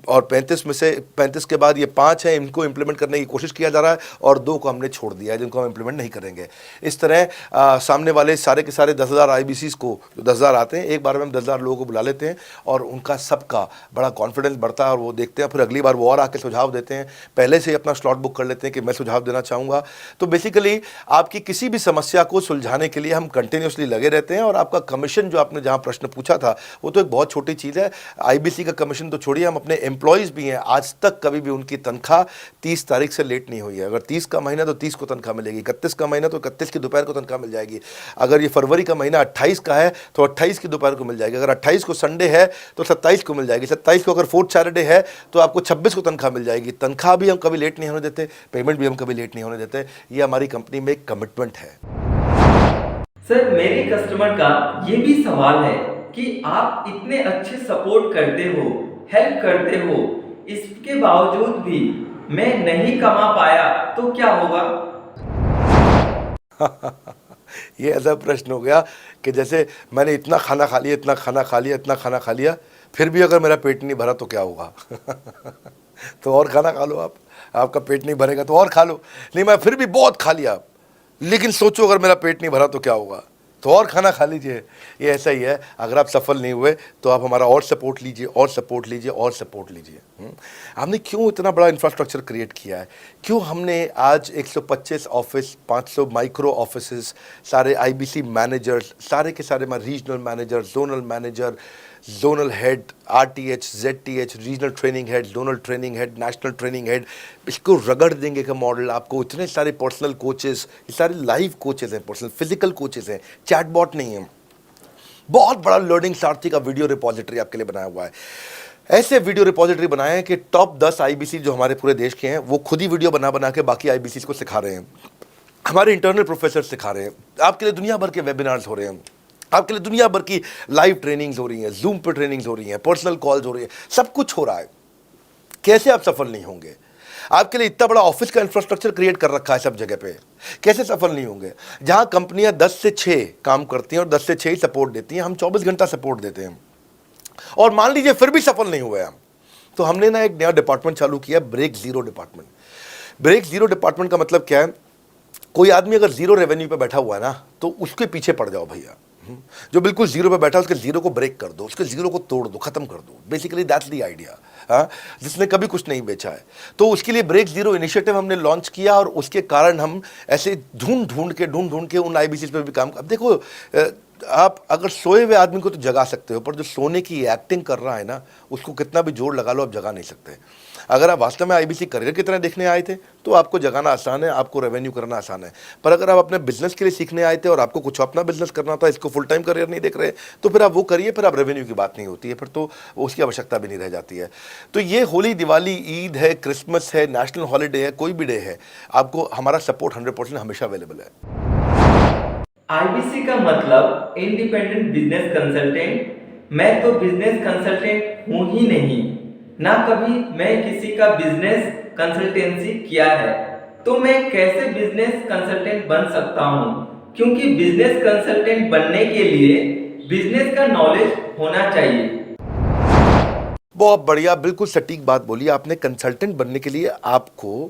और 35 में से 35 के बाद ये 5 हैं, इनको इंप्लीमेंट करने की कोशिश किया जा रहा है, और 2 को हमने छोड़ दिया है जिनको हम इंप्लीमेंट नहीं करेंगे। इस तरह सामने वाले सारे के सारे 10,000 आईबीसी को, जो 10,000 आते हैं, एक बार में हम 10,000 लोगों को बुला लेते हैं और उनका सबका बड़ा कॉन्फिडेंस बढ़ता है और वो देखते हैं, फिर अगली बार वो और आके सुझाव देते हैं। पहले से ही अपना स्लॉट बुक कर लेते हैं कि मैं सुझाव देना चाहूँगा। तो बेसिकली आपकी किसी भी समस्या को सुलझाने के लिए हम कंटिन्यूसली लगे रहते हैं। और आपका कमीशन, जो आपने जहाँ प्रश्न पूछा था, वो तो एक बहुत छोटी चीज़ है। आईबीसी का कमीशन तो छोड़िए, हम अपने एम्प्लॉयज़ भी हैं, आज तक कभी भी उनकी तनख्वाह 30 तारीख से लेट नहीं हुई है। अगर 30 का महीना तो 30 को तनख्वाह मिलेगी, 31 का महीना तो 31 की दोपहर को तनख्वाह मिल जाएगी। अगर ये फरवरी का महीना 28 का है तो 28 की दोपहर को मिल जाएगी। अगर 28 को संडे है तो 27 को मिल जाएगी। 27 को अगर फोर्थ सैटरडे है तो आपको 26 को तनख्वाह मिल जाएगी। तनख्वाह भी हम कभी लेट नहीं होने देते, पेमेंट भी हम कभी लेट नहीं होने देते। ये हमारी कंपनी में एक कमिटमेंट है। सर, मेरे कस्टमर का ये भी सवाल है कि आप इतने अच्छे सपोर्ट करते हो, हेल्प करते हो, इसके बावजूद भी मैं नहीं कमा पाया तो क्या होगा? ये ऐसा प्रश्न हो गया कि जैसे मैंने इतना खाना खा लिया, इतना खाना खा लिया, इतना खाना खा लिया, फिर भी अगर मेरा पेट नहीं भरा तो क्या होगा? तो और खाना खा लो आप, आपका पेट नहीं भरेगा तो और खा लो। नहीं, मैं फिर भी बहुत खा लिया, लेकिन सोचो अगर मेरा पेट नहीं भरा तो क्या होगा, तो और खाना खा लीजिए। ये ऐसा ही है, अगर आप सफल नहीं हुए तो आप हमारा और सपोर्ट लीजिए, और सपोर्ट लीजिए, और सपोर्ट लीजिए। हमने क्यों इतना बड़ा इंफ्रास्ट्रक्चर क्रिएट किया है, क्यों हमने आज 125 ऑफिस, 500 माइक्रो ऑफिसेस, सारे आईबीसी मैनेजर्स, सारे के सारे regional manager, zonal manager, zonal head, RTH, ZTH, regional training head, zonal training head, national training head, इसको रगड़ देंगे का मॉडल आपको। इतने सारे पर्सनल कोचेस, ये सारे लाइव कोचेस हैं, पर्सनल फिजिकल कोचेस हैं, चैटबॉट नहीं है। बहुत बड़ा लर्निंग सारथी का वीडियो रिपोजिटरी आपके लिए बनाया हुआ है। ऐसे वीडियो रिपोजिटरी बनाए हैं कि टॉप 10 आईबीसी जो हमारे पूरे देश के हैं, वो खुद ही वीडियो बना बना के बाकी आईबीसी को सिखा रहे हैं। हमारे इंटरनल प्रोफेसर सिखा रहे हैं, आपके लिए दुनिया भर के वेबिनार्स हो रहे हैं, आपके लिए दुनिया भर की लाइव ट्रेनिंग्स हो रही हैं, जूम पर ट्रेनिंग्स हो रही हैं, पर्सनल कॉल्स हो रही है, सब कुछ हो रहा है। कैसे आप सफल नहीं होंगे? आपके लिए इतना बड़ा ऑफिस का इंफ्रास्ट्रक्चर क्रिएट कर रखा है सब जगह पे, कैसे सफल नहीं होंगे? जहां कंपनियां 10 से 6 काम करती हैं और 10 से 6 ही सपोर्ट देती हैं, हम 24 घंटा सपोर्ट देते हैं। और मान लीजिए फिर भी सफल नहीं हुए हम, तो हमने ना एक नया डिपार्टमेंट चालू किया, break zero department. Break zero department का मतलब क्या है? कोई आदमी अगर जीरो रेवेन्यू पे बैठा हुआ है ना, तो उसके पीछे पड़ जाओ भैया। जो बिल्कुल जीरो पे बैठा है, उसके जीरो को ब्रेक कर दो, उसके जीरो को तोड़ दो, खत्म कर दो। Basically that's the idea. हाँ, जिसने कभी कुछ नहीं बेचा है, तो उसके लिए ब्रेक जीरो इनिशिएटिव हमने लॉन्च किया। और उसके कारण हम ऐसे ढूंढ ढूंढ के उन आईबीसी पे भी काम। अब देखो, आप अगर सोए हुए आदमी को तो जगा सकते हो, पर जो सोने की एक्टिंग कर रहा है ना, उसको कितना भी जोर लगा लो, आप जगा नहीं सकते। अगर आप वास्तव में आईबीसी करियर की तरह देखने आए थे तो आपको जगाना आसान है, आपको रेवेन्यू करना आसान है। पर अगर आप अपने बिजनेस के लिए सीखने आए थे और आपको कुछ अपना बिजनेस करना था, इसको फुल टाइम करियर नहीं देख रहे, तो फिर आप वो करिए, फिर आप रेवेन्यू की बात नहीं होती है, फिर तो उसकी आवश्यकता भी नहीं रह जाती है। तो ये होली, दिवाली, ईद है, क्रिसमस है, नेशनल हॉलीडे है, कोई भी डे है, आपको हमारा सपोर्ट 100% हमेशा अवेलेबल है। आईबीसी का मतलब इंडिपेंडेंट बिजनेस कंसल्टेंट। मैं तो बिजनेस कंसल्टेंट हूं ही नहीं, ना कभी मैं किसी का बिजनेस कंसल्टेंसी किया है, तो मैं कैसे बिजनेस कंसल्टेंट बन सकता हूं? क्योंकि बिजनेस कंसल्टेंट बनने के लिए बिजनेस का नॉलेज होना चाहिए। बहुत बढ़िया, बिल्कुल सटीक बात बोली आपने। कंसल्टेंट बनने के लिए आपको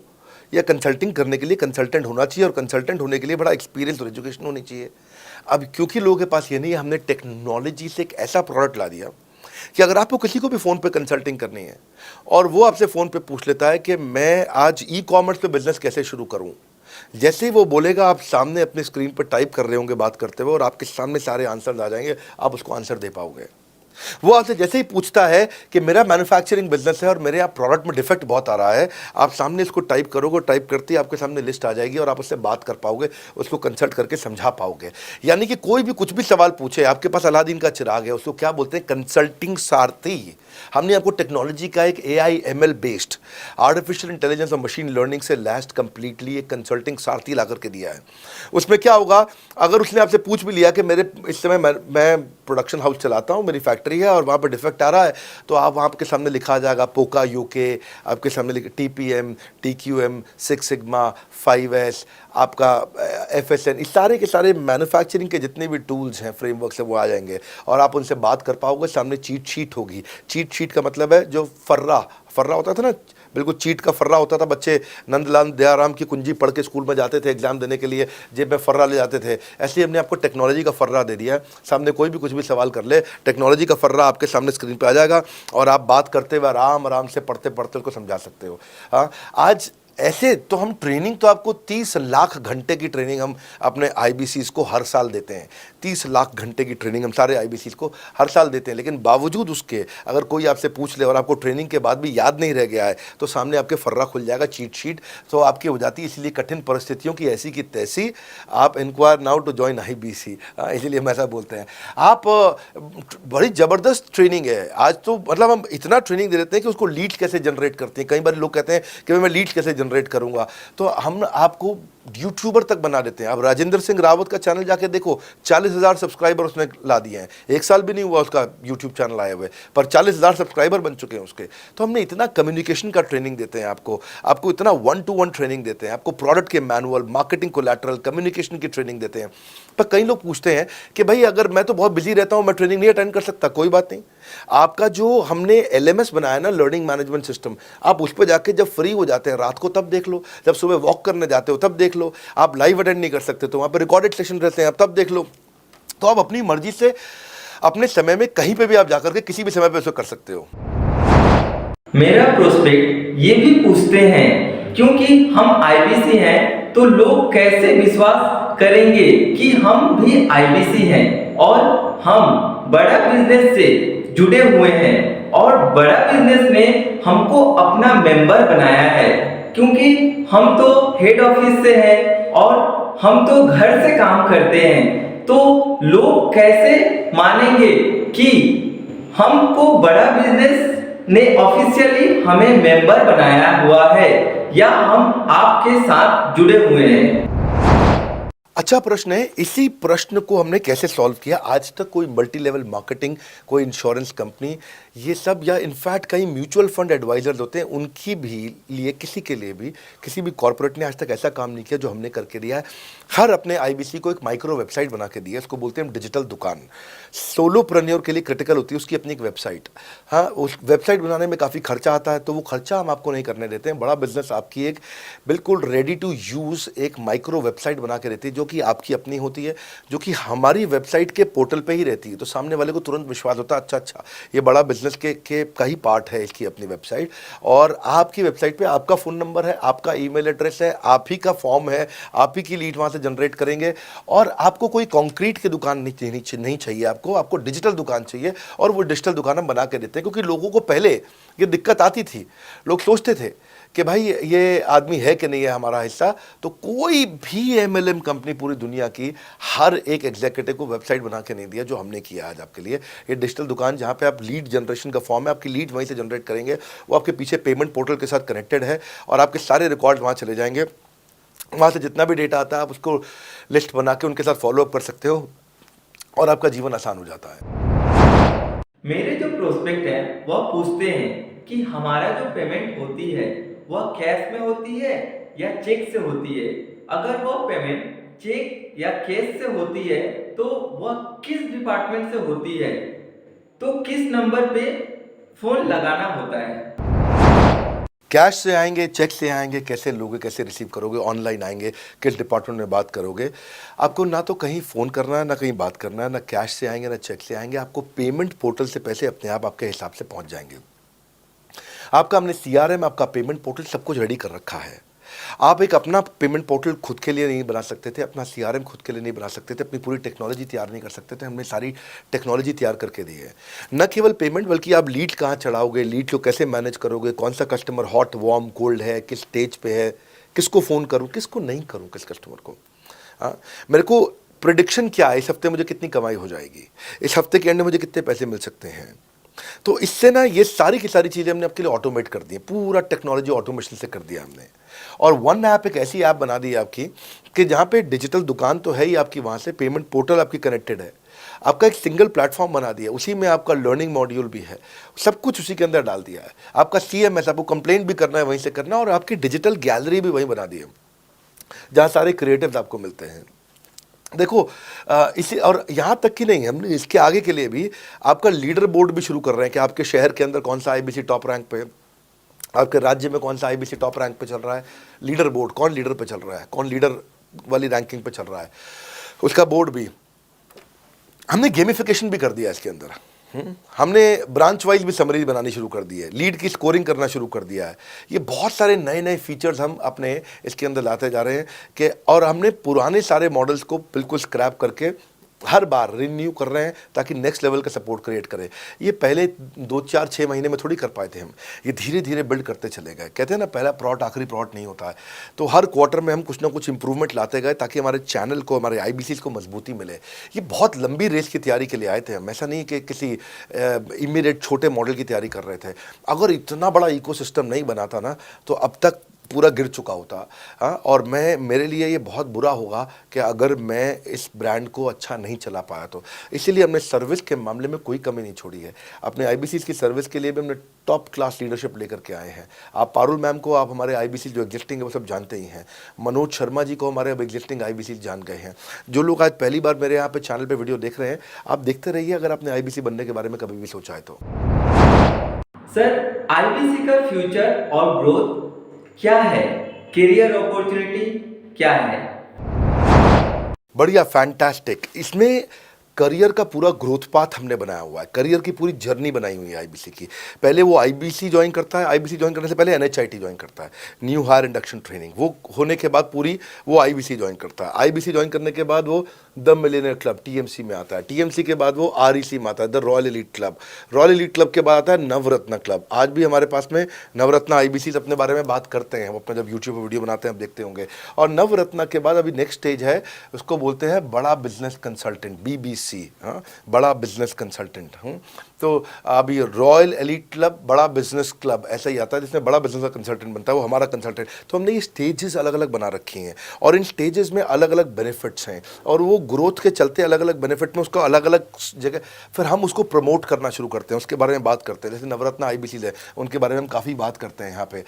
या कंसल्टिंग करने के लिए कंसल्टेंट होना चाहिए, और कंसल्टेंट होने के लिए बड़ा एक्सपीरियंस और एजुकेशन होनी चाहिए। अब क्योंकि लोगों के पास ये नहीं है, हमने टेक्नोलॉजी से एक ऐसा प्रोडक्ट ला दिया कि अगर आपको किसी को भी फ़ोन पे कंसल्टिंग करनी है और वो आपसे फ़ोन पे पूछ लेता है कि मैं आज ई कॉमर्स पे बिजनेस कैसे शुरू करूं, जैसे ही वो बोलेगा, आप सामने अपने स्क्रीन पर टाइप कर रहे होंगे बात करते हुए, और आपके सामने सारे आंसर आ जाएंगे, आप उसको आंसर दे पाओगे। वो आपसे जैसे ही पूछता है कि मेरा मैन्युफैक्चरिंग बिजनेस है और मेरे यहाँ प्रोडक्ट में डिफेक्ट बहुत आ रहा है, आप सामने इसको टाइप करोगे, टाइप करते ही आपके सामने लिस्ट आ जाएगी और आप उससे बात कर पाओगे, उसको कंसल्ट करके समझा पाओगे। यानी कि कोई भी कुछ भी सवाल पूछे, आपके पास अलादीन का चिराग है, उसको क्या बोलते हैं, कंसल्टिंग सारथी। हमने आपको टेक्नोलॉजी का एक AI ML based artificial intelligence और मशीन लर्निंग से लैस्ड कंप्लीटली एक कंसल्टिंग सारथी ला करके दिया है। उसमें क्या होगा, अगर उसने आपसे पूछ भी लिया कि मेरे इस समय मैं प्रोडक्शन हाउस चलाता हूँ, मेरी फैक्ट्री है और वहाँ पर डिफेक्ट आ रहा है, तो आप वहाँ आपके सामने लिखा आ जाएगा पोका UK, आपके सामने TPM, TQM, 6 सिग्मा, 5S, आपका FSN, इस सारे के सारे मैन्युफैक्चरिंग के जितने भी टूल्स हैं, फ्रेमवर्क से, वो आ जाएंगे और आप उनसे बात कर पाओगे। सामने चीट शीट होगी। चीट शीट का मतलब है जो फर्रा होता था ना, बिल्कुल चीट का फर्रा होता था। बच्चे नंदलाल दयाराम की कुंजी पढ़ के स्कूल में जाते थे एग्जाम देने के लिए, जेब में फर्रा ले जाते थे। ऐसे ही हमने आपको टेक्नोलॉजी का फर्रा दे दिया है। सामने कोई भी कुछ भी सवाल कर ले, टेक्नोलॉजी का फर्रा आपके सामने स्क्रीन पे आ जाएगा और आप बात करते हुए आराम आराम से पढ़ते पढ़ते उसको समझा सकते हो। हाँ, आज ऐसे तो हम ट्रेनिंग तो आपको 30 लाख घंटे की ट्रेनिंग हम अपने IBCs को हर साल देते हैं। 30 लाख घंटे की ट्रेनिंग हम सारे IBCs को हर साल देते हैं। लेकिन बावजूद उसके अगर कोई आपसे पूछ ले और आपको ट्रेनिंग के बाद भी याद नहीं रह गया है, तो सामने आपके फर्रा खुल जाएगा, चीट शीट तो आपकी हो जाती है। इसलिए कठिन परिस्थितियों की ऐसी की तैसी, आप inquire now to join IBC, इसीलिए हम ऐसा बोलते हैं। आप बड़ी ज़बरदस्त ट्रेनिंग है आज तो, मतलब हम इतना ट्रेनिंग दे देते हैं कि उसको लीड्स कैसे जनरेट करते हैं। कई बार लोग कहते हैं कि मैं लीड्स कैसे जनरेट करूंगा, तो हम आपको यूट्यूबर तक बना देते हैं। अब राजेंद्र सिंह रावत का चैनल जाके देखो, 40,000 सब्सक्राइबर उसने ला दिए हैं। 1 साल भी नहीं हुआ उसका यूट्यूब चैनल आए हुए, पर 40,000 सब्सक्राइबर बन चुके हैं उसके। तो हमने इतना कम्युनिकेशन का ट्रेनिंग देते हैं आपको इतना 1-to-1 ट्रेनिंग देते हैं, आपको प्रोडक्ट के मैनुअल, मार्केटिंग कोलैटरल, कम्युनिकेशन की ट्रेनिंग देते हैं। पर कई लोग पूछते हैं कि भाई अगर मैं तो बहुत बिजी रहता हूं, मैं ट्रेनिंग नहीं अटेंड कर सकता। कोई बात नहीं, आपका जो हमने LMS बनाया ना, लर्निंग मैनेजमेंट सिस्टम, आप उस पर जाके जब फ्री हो जाते हैं रात को तब देख लो, जब सुबह वॉक करने जाते हो तब देख लो। आप लाइव अटेंड नहीं कर सकते तो वहाँ पर रिकॉर्डेड सेशन रहते हैं, आप तब देख लो। तो आप अपनी मर्जी से अपने समय में कहीं पे भी आप जाकर के किसी भी समय पे उसको कर सकते हो। मेरा प्रोस्पेक्ट ये भी पूछते हैं, क्योंकि हम IBC हैं तो लोग कैसे विश्वास करेंगे कि हम भी IBC हैं और हम बड़ा बिजनेस से जुड़े हुए हैं और बड़ा बिजनेस ने हमको अपना मेंबर बनाया है। क्योंकि हम तो हेड ऑफिस से हैं और हम तो घर से काम करते हैं, तो लोग कैसे मानेंगे कि हमको बड़ा बिजनेस ने ऑफिशियली हमें मेंबर बनाया हुआ है या हम आपके साथ जुड़े हुए हैं। अच्छा प्रश्न है। इसी प्रश्न को हमने कैसे सॉल्व किया, आज तक कोई मल्टी लेवल मार्केटिंग, कोई इंश्योरेंस कंपनी, ये सब, या इनफैक्ट कई म्यूचुअल फंड एडवाइजर्स होते हैं, उनकी भी लिए, किसी के लिए भी, किसी भी कॉर्पोरेट ने आज तक ऐसा काम नहीं किया जो हमने करके दिया है। हर अपने IBC को एक माइक्रो वेबसाइट बना के दिया, इसको बोलते हैं डिजिटल दुकान। सोलोप्रेन्योर के लिए क्रिटिकल होती है उसकी अपनी एक वेबसाइट। हाँ, उस वेबसाइट बनाने में काफ़ी खर्चा आता है, तो वो खर्चा हम आपको नहीं करने देते हैं। बड़ा बिजनेस आपकी एक बिल्कुल रेडी टू यूज़ एक माइक्रो वेबसाइट बना के देती है, जो कि आपकी अपनी होती है, जो कि हमारी वेबसाइट के पोर्टल पे ही रहती है। तो सामने वाले को तुरंत विश्वास होता है, अच्छा ये बड़ा बिजनेस के का ही पार्ट है इसकी अपनी वेबसाइट। और आपकी वेबसाइट पे आपका फ़ोन नंबर है, आपका ईमेल एड्रेस है, आप ही का फॉर्म है, आप ही की लीड वहाँ से जनरेट करेंगे। और आपको कोई कॉन्क्रीट की दुकान नहीं चाहिए, आपको डिजिटल दुकान चाहिए, और वो डिजिटल दुकान हम बना के देते हैं। क्योंकि लोगों को पहले ये दिक्कत आती थी, लोग सोचते थे कि भाई ये आदमी है कि नहीं है हमारा हिस्सा, तो कोई भी एमएलएम कंपनी पूरी दुनिया की हर एक एग्जीक्यूटिव को वेबसाइट बना के नहीं दिया जो हमने किया आज आपके लिए। ये डिजिटल दुकान जहाँ पे आप लीड जनरेशन का फॉर्म है, आपकी लीड वहीं से जनरेट करेंगे, वो आपके पीछे पेमेंट पोर्टल के साथ कनेक्टेड है और आपके सारे रिकॉर्ड वहाँ चले जाएंगे। वहाँ से जितना भी डेटा आता है आप उसको लिस्ट बना के उनके साथ फॉलोअप कर सकते हो और आपका जीवन आसान हो जाता है। मेरे जो प्रोस्पेक्ट है वह पूछते हैं कि हमारा जो पेमेंट होती है वह कैश में होती है या चेक से होती है। अगर वह पेमेंट चेक या कैश से होती है तो वह किस डिपार्टमेंट से होती है, तो किस नंबर पे फोन लगाना होता है। कैश से आएंगे, चेक से आएंगे, कैसे लोगे, कैसे रिसीव करोगे, ऑनलाइन आएंगे, किस डिपार्टमेंट में बात करोगे। आपको ना तो कहीं फ़ोन करना है, ना कहीं बात करना है, ना कैश से आएंगे, ना चेक से आएंगे। आपको पेमेंट पोर्टल से पैसे अपने आप आपके हिसाब से पहुंच जाएंगे। आपका हमने सीआरएम, आपका पेमेंट पोर्टल सब कुछ रेडी कर रखा है। आप एक अपना पेमेंट पोर्टल खुद के लिए नहीं बना सकते थे, अपना सीआरएम खुद के लिए नहीं बना सकते थे, अपनी पूरी टेक्नोलॉजी तैयार नहीं कर सकते थे। हमने सारी टेक्नोलॉजी तैयार करके दी है। न केवल पेमेंट बल्कि आप लीड कहाँ चढ़ाओगे, लीड को कैसे मैनेज करोगे, कौन सा कस्टमर हॉट वार्म कोल्ड है, किस स्टेज पे है, किसको फ़ोन करूँ, किसको नहीं करूँ, किस कस्टमर को। हाँ, मेरे को प्रिडिक्शन क्या है, इस हफ्ते मुझे कितनी कमाई हो जाएगी, इस हफ्ते के एंड में मुझे कितने पैसे मिल सकते हैं। तो इससे ना ये सारी की सारी चीज़ें हमने आपके लिए ऑटोमेट कर दी है, पूरा टेक्नोलॉजी ऑटोमेशन से कर दिया हमने। और वन ऐप एक ऐसी ऐप बना दी है आपकी कि जहाँ पे डिजिटल दुकान तो है ही आपकी, वहाँ से पेमेंट पोर्टल आपकी कनेक्टेड है, आपका एक सिंगल प्लेटफॉर्म बना दिया, उसी में आपका लर्निंग मॉड्यूल भी है, सब कुछ उसी के अंदर डाल दिया है। आपका सीएमएस, आपको कंप्लेंट भी करना है वहीं से करना, और आपकी डिजिटल गैलरी भी वहीं बना दी है जहाँ सारे क्रिएटिव्स आपको मिलते हैं। देखो इसी और यहाँ तक कि नहीं, हमने इसके आगे के लिए भी आपका लीडर बोर्ड भी शुरू कर रहे हैं कि आपके शहर के अंदर कौन सा आईबीसी टॉप रैंक पे है, आपके राज्य में कौन सा आईबीसी टॉप रैंक पे चल रहा है, लीडर बोर्ड कौन लीडर पे चल रहा है, कौन लीडर वाली रैंकिंग पे चल रहा है, उसका बोर्ड भी हमने गेमिफिकेशन भी कर दिया इसके अंदर। हमने ब्रांच वाइज भी समरीज बनानी शुरू कर दी है, लीड की स्कोरिंग करना शुरू कर दिया है। ये बहुत सारे नए नए फीचर्स हम अपने इसके अंदर लाते जा रहे हैं कि, और हमने पुराने सारे मॉडल्स को बिल्कुल स्क्रैप करके हर बार रिन्यू कर रहे हैं ताकि नेक्स्ट लेवल का सपोर्ट क्रिएट करें। ये पहले 2-4-6 महीने में थोड़ी कर पाए थे हम, ये धीरे धीरे बिल्ड करते चले गए। कहते हैं ना, पहला प्लॉट आखिरी प्लॉट नहीं होता है। तो हर क्वार्टर में हम कुछ ना कुछ इंप्रूवमेंट लाते गए ताकि हमारे चैनल को, हमारे आईबीसीज को मजबूती मिले। ये बहुत लंबी रेस की तैयारी के लिए आए थे हम, ऐसा नहीं कि किसी इमीडिएट छोटे मॉडल की तैयारी कर रहे थे। अगर इतना बड़ा इकोसिस्टम नहीं बनाता ना तो अब तक पूरा गिर चुका होता। हाँ, और मेरे लिए ये बहुत बुरा होगा कि अगर मैं इस ब्रांड को अच्छा नहीं चला पाया तो। इसीलिए हमने सर्विस के मामले में कोई कमी नहीं छोड़ी है। अपने आईबीसी की सर्विस के लिए भी हमने टॉप क्लास लीडरशिप लेकर के आए हैं। आप पारुल मैम को, आप हमारे आईबीसी जो एग्जिस्टिंग है वो सब जानते ही हैं। मनोज शर्मा जी को हमारे अब एग्जिस्टिंग आईबीसी जान गए हैं। जो लोग आज पहली बार मेरे यहाँ पे चैनल पे वीडियो देख रहे हैं, आप देखते रहिए अगर आपने आईबीसी बनने के बारे में कभी भी सोचा है तो। सर, आईबीसी का फ्यूचर और ग्रोथ क्या है, करियर अपॉर्चुनिटी क्या है? बढ़िया, फैंटास्टिक। इसमें करियर का पूरा ग्रोथ पाथ हमने बनाया हुआ है, करियर की पूरी जर्नी बनाई हुई है आईबीसी की। पहले वो आईबीसी ज्वाइन करता है, आईबीसी ज्वाइन करने से पहले एनएचआईटी ज्वाइन करता है, न्यू हायर इंडक्शन ट्रेनिंग। वो होने के बाद पूरी वो आईबीसी ज्वाइन करता है। आईबीसी ज्वाइन करने के बाद वो द मिलियनियर क्लब टीएमसी में आता है। टीएमसी के बाद वो आरईसी में आता है, the royal elite club. Royal elite club के बाद आता है नवरत्न क्लब। आज भी हमारे पास में नवरत्न आईबीसी अपने बारे में बात करते हैं, वो अपने जब यूट्यूब पर वीडियो बनाते हैं आप देखते होंगे। और नवरत्न के बाद अभी नेक्स्ट स्टेज है, उसको बोलते हैं बड़ा बिजनेस कंसल्टेंट, बीबीसी। हाँ, बड़ा बिजनेस कंसल्टेंट। तो अभी रॉयल एलीट क्लब, बड़ा बिजनेस क्लब ऐसा ही आता है जिसमें बड़ा बिजनेस का कंसल्टेंट बनता है, वो हमारा कंसल्टेंट। तो हमने ये स्टेजेस अलग अलग बना रखी हैं और इन स्टेजेस में अलग अलग बेनिफिट्स हैं और वो ग्रोथ के चलते अलग अलग बेनिफिट में उसका अलग अलग जगह फिर हम उसको प्रमोट करना शुरू करते हैं, उसके बारे में बात करते हैं। जैसे नवरत्न आईबीसी है, उनके बारे में हम काफ़ी बात करते हैं यहाँ पे।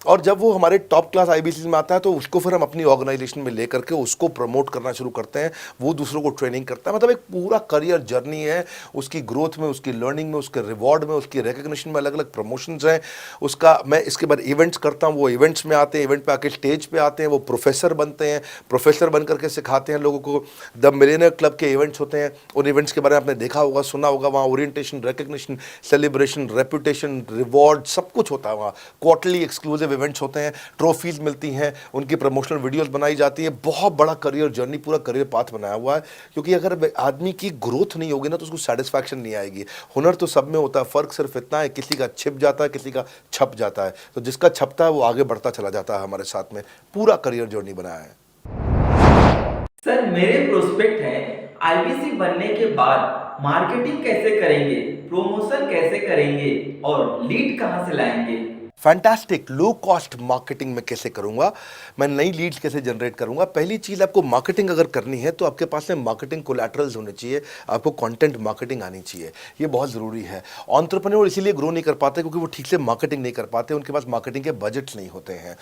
और जब वो हमारे टॉप क्लास आईबीसी में आता है तो उसको फिर हम अपनी ऑर्गेनाइजेशन में लेकर के उसको प्रमोट करना शुरू करते हैं, वो दूसरों को ट्रेनिंग करता है। मतलब एक पूरा करियर जर्नी है, उसकी ग्रोथ में, उसकी लर्निंग में, उसके रिवॉर्ड में, उसकी रिकग्निशन में अलग अलग प्रमोशंस हैं उसका। मैं इसके बाद इवेंट्स करता हूँ, वो इवेंट्स में आते हैं, इवेंट पे आके स्टेज पे आते हैं, वो प्रोफेसर बनते हैं, प्रोफेसर बन करके सिखाते हैं लोगों को। द मिलियनियर क्लब के इवेंट्स होते हैं, उन इवेंट्स के बारे में आपने देखा होगा, सुना होगा। वहाँ orientation, recognition, celebration, reputation, reward सब कुछ होता है वहाँ। क्वार्टरली एक्सक्लूसिव एक्सक्लूसिव इवेंट्स होते हैं, ट्रॉफीज मिलती हैं, उनकी प्रमोशनल वीडियोस बनाई जाती है। बहुत बड़ा करियर जर्नी, पूरा करियर पाथ बनाया हुआ है, क्योंकि अगर आदमी की ग्रोथ नहीं होगी ना तो उसको सेटिस्फैक्शन नहीं आएगी। हुनर तो सब में होता है, फ़र्क सिर्फ इतना है किसी का छिप जाता है, किसी का छप जाता है। तो जिसका छपता है वो आगे बढ़ता चला जाता है। हमारे साथ में पूरा करियर जर्नी बनाया है। सर मेरे प्रोस्पेक्ट हैं, आईबीसी बनने के बाद मार्केटिंग कैसे करेंगे, प्रमोशन कैसे करेंगे और लीड कहां से लाएंगे? फैंटास्टिक। लो कॉस्ट मार्केटिंग में कैसे करूंगा, मैं नई लीड्स कैसे जनरेट करूंगा। पहली चीज़, आपको मार्केटिंग अगर करनी है तो आपके पास में मार्केटिंग कोलैटरल्स होने चाहिए, आपको कंटेंट मार्केटिंग आनी चाहिए, ये बहुत ज़रूरी है। एंटरप्रेन्योर इसीलिए ग्रो नहीं कर पाते क्योंकि वो ठीक से मार्केटिंग नहीं कर पाते, उनके पास मार्केटिंग के बजट्स नहीं होते हैं,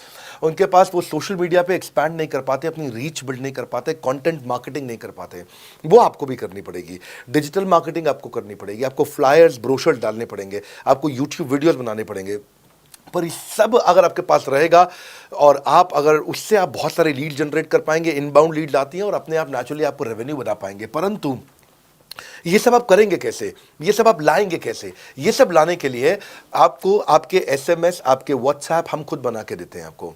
उनके पास वो सोशल मीडिया पे एक्सपैंड नहीं कर पाते, अपनी रीच बिल्ड नहीं कर पाते, कंटेंट मार्केटिंग नहीं कर पाते। वो आपको भी करनी पड़ेगी। डिजिटल मार्केटिंग आपको करनी पड़ेगी, आपको फ्लायर्स ब्रोशर्स डालने पड़ेंगे, आपको यूट्यूब वीडियोज़ बनाने पड़ेंगे। पर ये सब अगर आपके पास रहेगा और आप अगर उससे आप बहुत सारे लीड जनरेट कर पाएंगे, इनबाउंड लीड आती हैं और अपने आप नेचुरली आपको रेवेन्यू बना पाएंगे। परंतु ये सब आप करेंगे कैसे, ये सब आप लाएंगे कैसे? ये सब लाने के लिए आपको आपके एसएमएस, आपके व्हाट्सएप हम खुद बना के देते हैं। आपको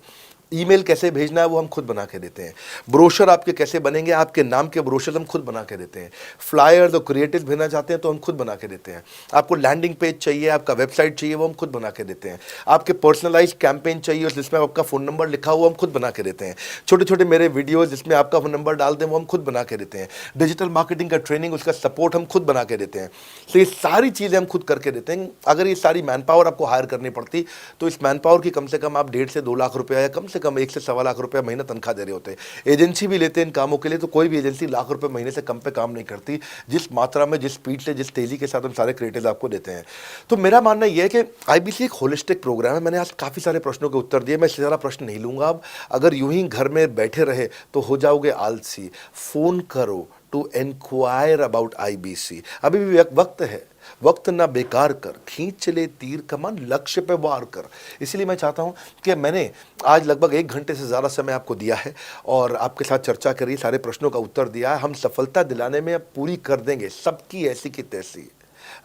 ईमेल कैसे भेजना है वो हम खुद बना के देते हैं। ब्रोशर आपके कैसे बनेंगे, आपके नाम के ब्रोशर हम खुद बना के देते हैं। फ्लायर्स और क्रिएटिव भेजना चाहते हैं तो हम खुद बना के देते हैं। आपको लैंडिंग पेज चाहिए, आपका वेबसाइट चाहिए, वो हम खुद बना के देते हैं। आपके पर्सनलाइज कैंपेन चाहिए जिसमें आपका फ़ोन नंबर लिखा हुआ, हम खुद बना के देते हैं। छोटे छोटे मेरे वीडियोज़ जिसमें आपका फ़ोन नंबर डाल दें वो हम खुद बना के देते हैं। डिजिटल मार्केटिंग का ट्रेनिंग, उसका सपोर्ट हम खुद बना के देते हैं। तो ये सारी चीज़ें हम खुद करके देते हैं। अगर ये सारी मैन पावर आपको हायर करनी पड़ती तो इस मैन पावर की कम से कम आप 1.5 से 2 लाख रुपया या कम से कम 1 से 1.25 लाख रुपया महीना तनख्वाह दे रहे होते हैं। एजेंसी भी लेते हैं इन कामों के लिए, तो कोई भी एजेंसी लाख रुपए महीने से कम पे काम नहीं करती, जिस मात्रा में, जिस स्पीड से, जिस तेजी के साथ हम सारे क्रिएटिव आपको देते हैं। तो मेरा मानना यह है कि आईबीसी एक होलिस्टिक प्रोग्राम है। मैंने आज काफ़ी सारे प्रश्नों के उत्तर दिए, मैं इससे ज़्यादा प्रश्न नहीं लूँगा अब। अगर यूं ही घर में बैठे रहे तो हो जाओगे आलसी। फ़ोन करो टू इंक्वायर अबाउट आईबीसी। अभी भी वक्त है, वक्त ना बेकार कर, खींच चले तीर कमान, लक्ष्य पे वार कर। इसलिए मैं चाहता हूं कि मैंने आज लगभग 1 घंटे से ज़्यादा समय आपको दिया है और आपके साथ चर्चा करी, सारे प्रश्नों का उत्तर दिया है। हम सफलता दिलाने में अब पूरी कर देंगे सबकी ऐसी की तैसी।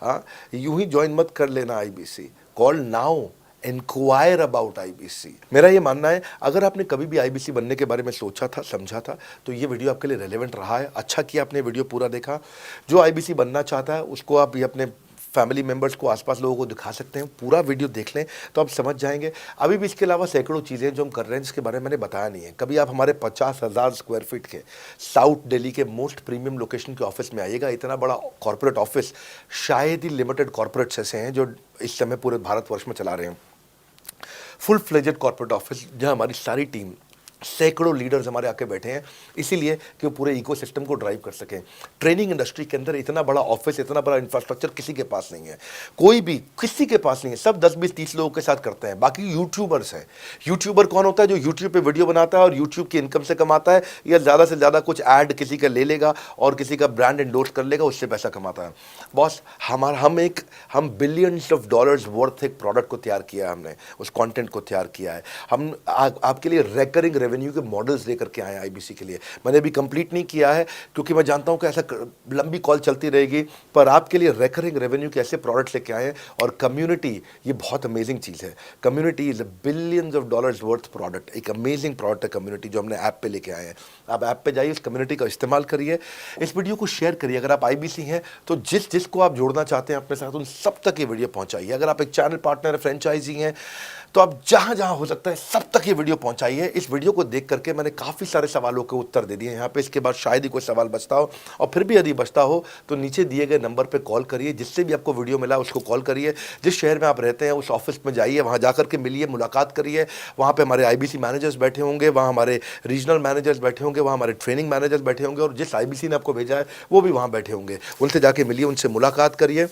हाँ, यूं ही ज्वाइन मत कर लेना IBC, call now, inquire about IBC. मेरा ये मानना है, अगर आपने कभी भी आईबीसी बनने के बारे में सोचा था, समझा था, तो ये वीडियो आपके लिए रेलेवेंट रहा है। अच्छा किया आपने वीडियो पूरा देखा। जो आईबीसी बनना चाहता है उसको आप ये अपने फैमिली मेम्बर्स को, आसपास लोगों को दिखा सकते हैं। पूरा वीडियो देख लें तो आप समझ जाएंगे। अभी भी इसके अलावा सैकड़ों चीज़ें जो हम कर रहे हैं जिसके बारे में मैंने बताया नहीं है। कभी आप हमारे 50,000 स्क्वायर फीट के साउथ दिल्ली के मोस्ट प्रीमियम लोकेशन के ऑफिस में आइएगा। इतना बड़ा कॉर्पोरेट ऑफिस शायद ही लिमिटेड कॉर्पोरेट्स ऐसे हैं जो इस समय पूरे भारतवर्ष में चला रहे हैं। फुल फ्लेजेड कॉर्पोरेट ऑफिस जहां हमारी सारी टीम, सैकड़ों लीडर्स हमारे आके बैठे हैं, इसीलिए कि वो पूरे इकोसिस्टम को ड्राइव कर सकें। ट्रेनिंग इंडस्ट्री के अंदर इतना बड़ा ऑफिस, इतना बड़ा इंफ्रास्ट्रक्चर किसी के पास नहीं है, कोई भी किसी के पास नहीं है। सब 10, 20, 30 लोगों के साथ करते हैं। बाकी यूट्यूबर्स हैं। यूट्यूबर कौन होता है? जो यूट्यूब पे वीडियो बनाता है और यूट्यूब की इनकम से कमाता है, या ज़्यादा से ज़्यादा कुछ ऐड किसी का ले लेगा और किसी का ब्रांड एंडोर्स कर लेगा, उससे पैसा कमाता है। बॉस, हम बिलियंस ऑफ डॉलर्स वर्थ एक प्रोडक्ट को तैयार किया है, हमने उस कंटेंट को तैयार किया है। हम आपके लिए रेकरिंग रेवेन्यू के मॉडल्स लेकर के आए हैं आईबीसी के लिए। मैंने अभी कंप्लीट नहीं किया है क्योंकि मैं जानता हूं कि ऐसा लंबी कॉल चलती रहेगी, पर आपके लिए रेकरिंग रेवेन्यू के ऐसे प्रोडक्ट्स लेके आए हैं। और कम्युनिटी, ये बहुत अमेजिंग चीज़ है। Community is billions of dollars worth product, एक अमेजिंग प्रोडक्ट है कम्युनिटी, जो हमने ऐप पे लेके आए हैं। आप ऐप पे जाइए, इस कम्युनिटी का इस्तेमाल करिए, इस वीडियो को शेयर करिए। अगर आप आईबीसी हैं तो जिसको आप जोड़ना चाहते हैं अपने साथ, उन सब तक ये वीडियो पहुंचाइए। अगर आप एक चैनल पार्टनर, फ्रेंचाइजी हैं, तो आप जहां जहां हो सकता है सब तक ये वीडियो पहुंचाइए। इस वीडियो को देख करके मैंने काफ़ी सारे सवालों के उत्तर दे दिए यहाँ पे। इसके बाद शायद ही कोई सवाल बचता हो, और फिर भी यदि बचता हो तो नीचे दिए गए नंबर पे कॉल करिए। जिससे भी आपको वीडियो मिला उसको कॉल करिए। जिस शहर में आप रहते हैं उस ऑफिस में जाइए, वहाँ जा करके मिलिए, मुलाकात करिए। वहाँ पे हमारे आईबीसी मैनेजर्स बैठे होंगे, वहाँ हमारे रीजनल मैनेजर्स बैठे होंगे, वहाँ हमारे ट्रेनिंग मैनेजर्स बैठे होंगे, और जिस आईबीसी ने आपको भेजा है वो भी वहाँ बैठे होंगे। उनसे जाके मिलिए, उनसे मुलाकात करिए।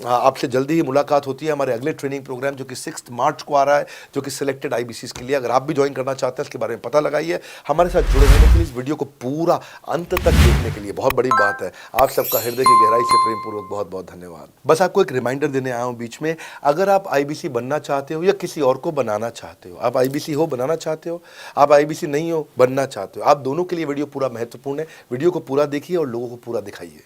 आपसे जल्दी ही मुलाकात होती है। हमारे अगले ट्रेनिंग प्रोग्राम जो कि 6 मार्च को आ रहा है, जो कि सिलेक्टेड आईबीसी के लिए, अगर आप भी ज्वाइन करना चाहते हैं इसके बारे में पता लगाइए। हमारे साथ जुड़े रहने के लिए, इस वीडियो को पूरा अंत तक देखने के लिए बहुत बड़ी बात है। आप सबका हृदय की गहराई से प्रेम पूर्वक बहुत बहुत धन्यवाद। बस आपको एक रिमाइंडर देने आया हूं बीच में, अगर आप आईबीसी बनना चाहते हो या किसी और को बनाना चाहते हो, आप आईबीसी हो बनाना चाहते हो, आप आईबीसी नहीं हो बनना चाहते हो, आप दोनों के लिए वीडियो पूरा महत्वपूर्ण है। वीडियो को पूरा देखिए और लोगों को पूरा दिखाइए।